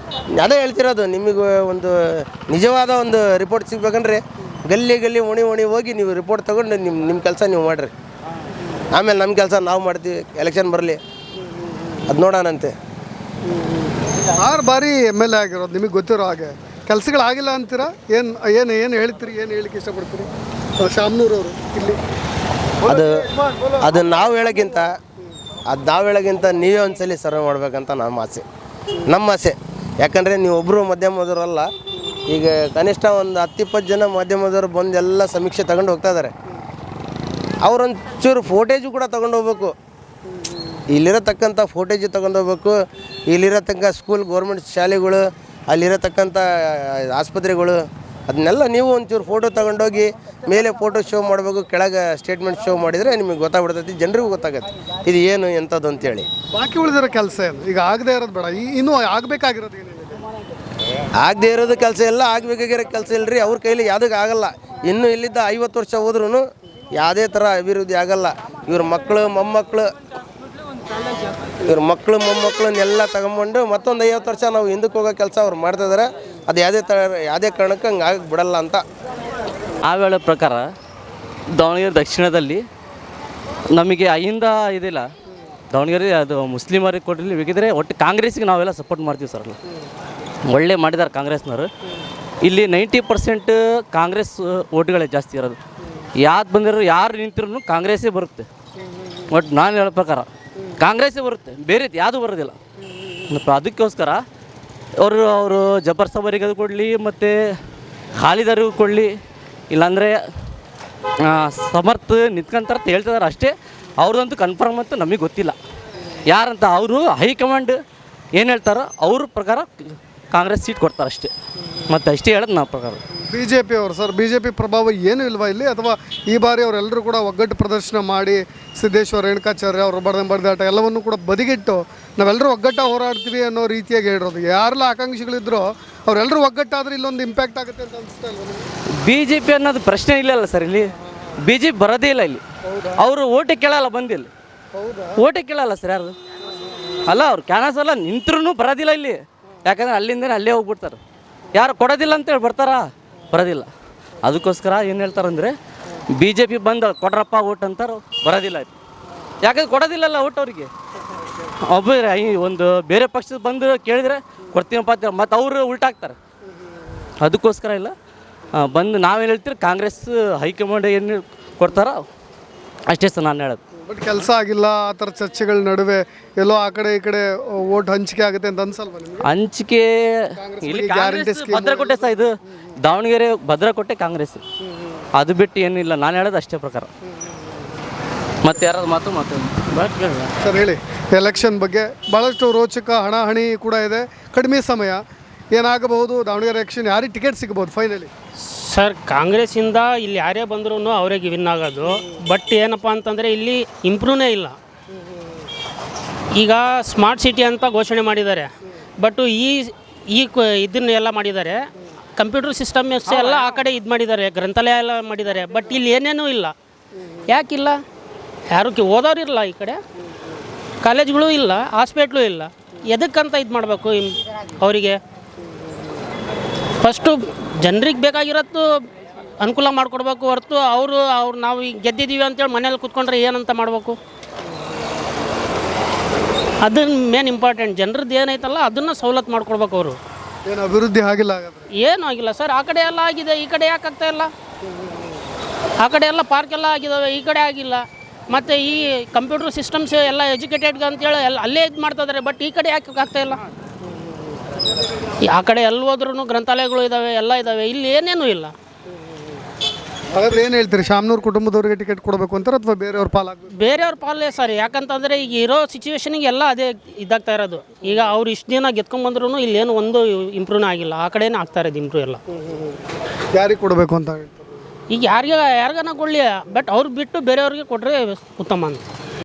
ಅದೇ ಹೇಳ್ತಿರೋದು, ನಿಮಗೆ ಒಂದು ನಿಜವಾದ ಒಂದು ರಿಪೋರ್ಟ್ ಸಿಗ್ಬೇಕಂದ್ರೆ ಗಲ್ಲಿ ಓಣಿ ಹೋಗಿ ನೀವು ರಿಪೋರ್ಟ್ ತೊಗೊಂಡು ನಿಮ್ಮ ಕೆಲಸ ನೀವು ಮಾಡಿರಿ. ಆಮೇಲೆ ನಮ್ಮ ಕೆಲಸ ನಾವು ಮಾಡ್ತೀವಿ. ಎಲೆಕ್ಷನ್ ಬರಲಿ, ಅದು ನೋಡೋಣಂತೆ. 6 ಬಾರಿ MLA ಆಗಿರೋದು ನಿಮಗೆ ಗೊತ್ತಿರೋ ಹಾಗೆ ಕೆಲಸಗಳಾಗಿಲ್ಲ ಅಂತೀರಾ? ಏನು ಹೇಳ್ತೀರಿ, ಏನು ಹೇಳಿಕ್ಕೆ ಇಷ್ಟಪಡ್ತೀರಿ ಶಾಮನೂರವರು ಇಲ್ಲಿ? ಅದು ನಾವು ಹೇಳೋಕ್ಕಿಂತ ನೀವೇ ಒಂದ್ಸಲಿ ಸರ್ವೆ ಮಾಡ್ಬೇಕಂತ ನಮ್ಮ ಆಸೆ. ಯಾಕಂದರೆ ನೀವು ಒಬ್ಬರು ಮಾಧ್ಯಮದವರಲ್ಲ. ಈಗ ಕನಿಷ್ಠ ಒಂದು 10-20 ಜನ ಮಾಧ್ಯಮದವರು ಬಂದು ಎಲ್ಲ ಸಮೀಕ್ಷೆ ತಗೊಂಡು ಹೋಗ್ತಾ ಇದ್ದಾರೆ. ಅವರೊಂಚೂರು ಫೋಟೇಜು ಕೂಡ ತಗೊಂಡು ಹೋಗ್ಬೇಕು. ಇಲ್ಲಿರತಕ್ಕಂಥ ಫೋಟೇಜು ತಗೊಂಡು ಹೋಗ್ಬೇಕು. ಇಲ್ಲಿರತಕ್ಕ ಸ್ಕೂಲ್, ಗೌರ್ಮೆಂಟ್ ಶಾಲೆಗಳು, ಅಲ್ಲಿರತಕ್ಕಂಥ ಆಸ್ಪತ್ರೆಗಳು, ಅದನ್ನೆಲ್ಲ ನೀವು ಒಂಚೂರು ಫೋಟೋ ತಗೊಂಡೋಗಿ ಮೇಲೆ ಫೋಟೋ ಶೋ ಮಾಡಬೇಕು, ಕೆಳಗೆ ಸ್ಟೇಟ್ಮೆಂಟ್ ಶೋ ಮಾಡಿದರೆ ನಿಮಗೆ ಗೊತ್ತಾಗ್ಬಿಡ್ತೈತಿ, ಜನರಿಗೂ ಗೊತ್ತಾಗತ್ತೆ ಇದು ಏನು ಎಂಥದ್ದು ಅಂತೇಳಿ. ಬಾಕಿ ಉಳಿದಿರೋ ಕೆಲಸ ಏನು ಈಗ ಆಗದೆ ಇರೋದು ಬೇಡ, ಇನ್ನೂ ಆಗಬೇಕಾಗಿರೋದು ಏನೇನಿದೆ? ಆಗದೆ ಇರೋದು ಕೆಲಸ ಎಲ್ಲ, ಆಗಬೇಕಾಗಿರೋ ಕೆಲಸ ಇಲ್ಲರಿ. ಅವ್ರ ಕೈಲಿ ಯಾವುದಕ್ಕೆ ಆಗಲ್ಲ. ಇನ್ನೂ ಇಲ್ಲಿದ್ದ 50 ವರ್ಷ ಹೋದ್ರೂ ಯಾವುದೇ ಥರ ಅಭಿವೃದ್ಧಿ ಆಗಲ್ಲ. ಇವ್ರ ಮಕ್ಕಳು ಮೊಮ್ಮಕ್ಕಳನ್ನೆಲ್ಲ ತಗೊಂಬಂದು ಮತ್ತೊಂದು 50 ವರ್ಷ ನಾವು ಹಿಂದಕ್ಕೆ ಹೋಗೋ ಕೆಲಸ ಅವ್ರು ಮಾಡ್ತಿದ್ದಾರೆ. ಅದು ಯಾವುದೇ ಕಾರಣಕ್ಕೆ ಹಂಗೆ ಆಗಕ್ಕೆ ಬಿಡಲ್ಲ ಅಂತ. ಆ ವೇಳೆ ಪ್ರಕಾರ ದಾವಣಗೆರೆ ದಕ್ಷಿಣದಲ್ಲಿ ನಮಗೆ ಅಹಿಂದ ಇದಿಲ್ಲ. ದಾವಣಗೆರೆ ಅದು ಮುಸ್ಲಿಮರಿಗೆ ಕೊಟ್ಟಿಲ್ಲ. ಬೇಕಿದ್ರೆ ಒಟ್ಟು ಕಾಂಗ್ರೆಸ್ಸಿಗೆ ನಾವೆಲ್ಲ ಸಪೋರ್ಟ್ ಮಾಡ್ತೀವಿ ಸರ್. ಒಳ್ಳೆ ಮಾಡಿದ್ದಾರೆ ಕಾಂಗ್ರೆಸ್ನವರು. ಇಲ್ಲಿ 90% ಕಾಂಗ್ರೆಸ್ ಓಟ್ಗಳೇ ಜಾಸ್ತಿ ಇರೋದು. ಯಾವ್ದು ಬಂದಿರೋ ಯಾರು ನಿಂತಿರೂ ಕಾಂಗ್ರೆಸ್ಸೇ ಬರುತ್ತೆ. ಒಟ್ಟು ನಾನು ಹೇಳೋ ಪ್ರಕಾರ ಕಾಂಗ್ರೆಸ್ಸೇ ಬರುತ್ತೆ, ಬೇರೆ ಯಾವುದು ಬರೋದಿಲ್ಲ. ಅದಕ್ಕೋಸ್ಕರ ಅವರು ಜಬ್ಬರ್ ಸಬರಿಗೆ ಕೊಡಲಿ ಮತ್ತು ಖಾಲಿದರಿಗೂ ಕೊಡಲಿ, ಇಲ್ಲಾಂದರೆ ಸಮರ್ಥ ನಿಂತ್ಕೊಂತಾರೆ ಅಂತ ಹೇಳ್ತಿದ್ದಾರೆ ಅಷ್ಟೇ. ಅವ್ರದಂತೂ ಕನ್ಫರ್ಮ್ ಅಂತ ನಮಗೆ ಗೊತ್ತಿಲ್ಲ ಯಾರಂತ. ಅವರು ಹೈಕಮಾಂಡ್ ಏನು ಹೇಳ್ತಾರೋ ಅವ್ರ ಪ್ರಕಾರ ಕಾಂಗ್ರೆಸ್ ಸೀಟ್ ಕೊಡ್ತಾರೆ ಅಷ್ಟೇ. ಮತ್ತು ಅಷ್ಟೇ ಹೇಳೋದು ನಮ್ಮ ಪ್ರಕಾರ. BJP ಅವರು ಸರ್, BJP ಪ್ರಭಾವ ಏನೂ ಇಲ್ವಾ ಇಲ್ಲಿ? ಅಥವಾ ಈ ಬಾರಿ ಅವರೆಲ್ಲರೂ ಕೂಡ ಒಗ್ಗಟ್ಟು ಪ್ರದರ್ಶನ ಮಾಡಿ ಸಿದ್ದೇಶ್ವರ, ರೇಣುಕಾಚಾರ್ಯ ಅವರು ಬಡದಾಟ ಎಲ್ಲವನ್ನು ಕೂಡ ಬದಿಗಿಟ್ಟು ನಾವೆಲ್ಲರೂ ಒಗ್ಗಟ್ಟ ಹೋರಾಡ್ತೀವಿ ಅನ್ನೋ ರೀತಿಯಾಗಿ ಹೇಳಿರೋದು. ಯಾರೆಲ್ಲ ಆಕಾಂಕ್ಷಿಗಳಿದ್ರು ಅವರೆಲ್ಲರೂ ಒಗ್ಗಟ್ಟಾದ್ರೆ ಇಲ್ಲೊಂದು ಇಂಪ್ಯಾಕ್ಟ್ ಆಗುತ್ತೆ ಅಂತ ಅನಿಸ್ತಾ ಇಲ್ಲ? BJP ಅನ್ನೋದು ಪ್ರಶ್ನೆ ಇಲ್ಲಲ್ಲ ಸರ್. ಇಲ್ಲಿ BJP ಬರೋದೇ ಇಲ್ಲ. ಇಲ್ಲಿ ಅವರು ಓಟೆ ಕೇಳಲ್ಲ, ಬಂದಿಲ್ಲ ಓಟೆ ಕೇಳಲ್ಲ ಸರ್ ಯಾರು ಅಲ್ಲ. ಅವ್ರು ಕ್ಯಾನಸ್ ಎಲ್ಲ ನಿಂತ್ರೂ ಬರೋದಿಲ್ಲ ಇಲ್ಲಿ. ಯಾಕಂದರೆ ಅಲ್ಲಿಂದನೇ ಅಲ್ಲೇ ಹೋಗ್ಬಿಡ್ತಾರೆ. ಯಾರು ಕೊಡೋದಿಲ್ಲ ಅಂತೇಳಿ ಬರ್ತಾರಾ? ಬರೋದಿಲ್ಲ. ಅದಕ್ಕೋಸ್ಕರ ಏನು ಹೇಳ್ತಾರಂದರೆ BJP ಬಂದು ಕೊಡ್ರಪ್ಪ ಓಟ್ ಅಂತಾರೆ, ಬರೋದಿಲ್ಲ. ಯಾಕಂದ್ರೆ ಕೊಡೋದಿಲ್ಲಲ್ಲ ಓಟ್ ಅವರಿಗೆ. ಒಬ್ಬರು ಒಂದು ಬೇರೆ ಪಕ್ಷದ ಬಂದು ಕೇಳಿದರೆ ಕೊಡ್ತೀನಪ್ಪ ಅಂತ ಮತ್ತು ಅವರು ಉಲ್ಟಾಗ್ತಾರೆ. ಅದಕ್ಕೋಸ್ಕರ ಇಲ್ಲ ಬಂದು ನಾವೇನು ಹೇಳ್ತೀರಿ, ಕಾಂಗ್ರೆಸ್ ಹೈಕಮಾಂಡ್ ಏನು ಕೊಡ್ತಾರೋ ಅಷ್ಟೇ ಸರ್ ನಾನು ಹೇಳೋದು. ಬಟ್ ಕೆಲಸ ಆಗಿಲ್ಲ ಆ ಥರ ಚರ್ಚೆಗಳ ನಡುವೆ ಎಲ್ಲೋ ಆ ಕಡೆ ಈ ಕಡೆ ಓಟ್ ಹಂಚಿಕೆ ಆಗುತ್ತೆ ಅಂತ ಅನ್ಸಲ್ವಾ ನಿಮಗೆ? ಹಂಚಿಕೆ ಇಲ್ಲಿ ಕಾಂಗ್ರೆಸ್ ಭದ್ರಕೋಟೆ ಸಹ, ಇದು ದಾವಣಗೆರೆ ಭದ್ರಕೋಟೆ ಕಾಂಗ್ರೆಸ್. ಅದು ಬಿಟ್ಟು ಏನಿಲ್ಲ, ನಾನು ಹೇಳೋದು ಅಷ್ಟೇ ಪ್ರಕಾರ. ಮತ್ತೆ ಯಾರಾದ್ರು ಮಾತು ಸರ್ ಹೇಳಿ. ಎಲೆಕ್ಷನ್ ಬಗ್ಗೆ ಭಾಳಷ್ಟು ರೋಚಕ ಹಣಾಹಣಿ ಕೂಡ ಇದೆ. ಕಡಿಮೆ ಸಮಯ ಏನಾಗಬಹುದು? ದಾವಣಗೆರೆ ಎಲೆಕ್ಷನ್ ಯಾರಿಗೆ ಟಿಕೆಟ್ ಸಿಗಬಹುದು ಫೈನಲಿ? ಸರ್, ಕಾಂಗ್ರೆಸ್ಸಿಂದ ಇಲ್ಲಿ ಯಾರೇ ಬಂದ್ರೂ ಅವರಿಗೆ ವಿನ್ ಆಗೋದು. ಬಟ್ ಏನಪ್ಪ ಅಂತಂದರೆ ಇಲ್ಲಿ ಇಂಪ್ರೂವ್ನೇ ಇಲ್ಲ. ಈಗ ಸ್ಮಾರ್ಟ್ ಸಿಟಿ ಅಂತ ಘೋಷಣೆ ಮಾಡಿದ್ದಾರೆ. ಬಟ್ ಇದನ್ನೆಲ್ಲ ಮಾಡಿದ್ದಾರೆ, ಕಂಪ್ಯೂಟರ್ ಸಿಸ್ಟಮ್ಸ್ ಎಲ್ಲ ಆ ಕಡೆ ಇದು ಮಾಡಿದ್ದಾರೆ, ಗ್ರಂಥಾಲಯ ಎಲ್ಲ ಮಾಡಿದ್ದಾರೆ. ಬಟ್ ಇಲ್ಲಿ ಏನೇನೂ ಇಲ್ಲ. ಯಾಕಿಲ್ಲ? ಯಾರು ಓದೋರು ಇಲ್ಲ. ಈ ಕಡೆ ಕಾಲೇಜ್ಗಳು ಇಲ್ಲ, ಹಾಸ್ಪಿಟ್ಲು ಇಲ್ಲ. ಎದಕ್ಕಂತ ಇದು ಮಾಡಬೇಕು ಅವರಿಗೆ? ಫಸ್ಟು ಜನರಿಗೆ ಬೇಕಾಗಿರೋದು ಅನುಕೂಲ ಮಾಡಿಕೊಡ್ಬೇಕು ಹೊರತು ಅವರು ನಾವು ಈಗ ಗೆದ್ದಿದ್ದೀವಿ ಅಂತೇಳಿ ಮನೇಲಿ ಕೂತ್ಕೊಂಡ್ರೆ ಏನಂತ ಮಾಡಬೇಕು? ಅದನ್ನು ಮೇನ್ ಇಂಪಾರ್ಟೆಂಟ್. ಜನರದ್ದು ಏನೈತಲ್ಲ ಅದನ್ನು ಸವಲತ್ತು ಮಾಡ್ಕೊಡ್ಬೇಕು ಅವರು. ಏನು ಅಭಿವೃದ್ಧಿ ಆಗಿಲ್ಲ? ಏನೂ ಆಗಿಲ್ಲ ಸರ್. ಆ ಕಡೆ ಎಲ್ಲ ಆಗಿದೆ, ಈ ಕಡೆ ಯಾಕೆ ಆಗ್ತಾ ಇಲ್ಲ? ಆ ಕಡೆ ಎಲ್ಲ ಪಾರ್ಕ್ ಎಲ್ಲ ಆಗಿದ್ದಾವೆ, ಈ ಕಡೆ ಆಗಿಲ್ಲ. ಮತ್ತು ಈ ಕಂಪ್ಯೂಟರ್ ಸಿಸ್ಟಮ್ಸ್ ಎಲ್ಲ ಎಜುಕೇಟೆಡ್ಗೆ ಅಂತೇಳಿ ಎಲ್ಲ ಅಲ್ಲೇ ಇದು ಮಾಡ್ತಿದ್ದಾರೆ. ಬಟ್ ಈ ಕಡೆ ಯಾಕೆ ಆಗ್ತಾಯಿಲ್ಲ? ಆ ಕಡೆ ಎಲ್ಲಿ ಹೋದ್ರೂ ಗ್ರಂಥಾಲಯಗಳು ಇದ್ದಾವೆ, ಎಲ್ಲ ಇದ್ದಾವೆ. ಇಲ್ಲಿ ಏನೇನೂ ಇಲ್ಲ. ಹಾಗಾದ್ರೆ ಏನು ಹೇಳ್ತೀರಿ, ಶಾಮನೂರು ಕುಟುಂಬದವ್ರಿಗೆ ಟಿಕೆಟ್ ಕೊಡಬೇಕು ಅಂತಾರೆ ಅಥವಾ ಬೇರೆಯವ್ರ ಪಾಲಾಗಬೇಕು? ಬೇರೆಯವ್ರ ಪಾಲೇ ಸರ್. ಯಾಕಂತಂದರೆ ಈಗ ಇರೋ ಸಿಚುವೇಶನಿಗೆ ಎಲ್ಲ ಅದೇ ಇದಾಗ್ತಾ ಇರೋದು. ಈಗ ಅವ್ರು ಇಷ್ಟು ದಿನ ಗೆದ್ಕೊಂಡ್ಬಂದ್ರೂ ಇಲ್ಲೇನು ಒಂದು ಇಂಪ್ರೂವ್ನ ಆಗಿಲ್ಲ. ಆ ಕಡೆನೇ ಆಗ್ತಾ ಇರೋದು ಇಂಪ್ರೂವ್ ಎಲ್ಲ. ಯಾರಿಗೆ ಕೊಡಬೇಕು ಅಂತ ಹೇಳ್ತಾರೆ? ಈಗ ಯಾರಿಗಾನ ಕೊಡಲಿ, ಬಟ್ ಅವ್ರು ಬಿಟ್ಟು ಬೇರೆಯವ್ರಿಗೆ ಕೊಟ್ಟರೆ ಉತ್ತಮ ಅಂತ.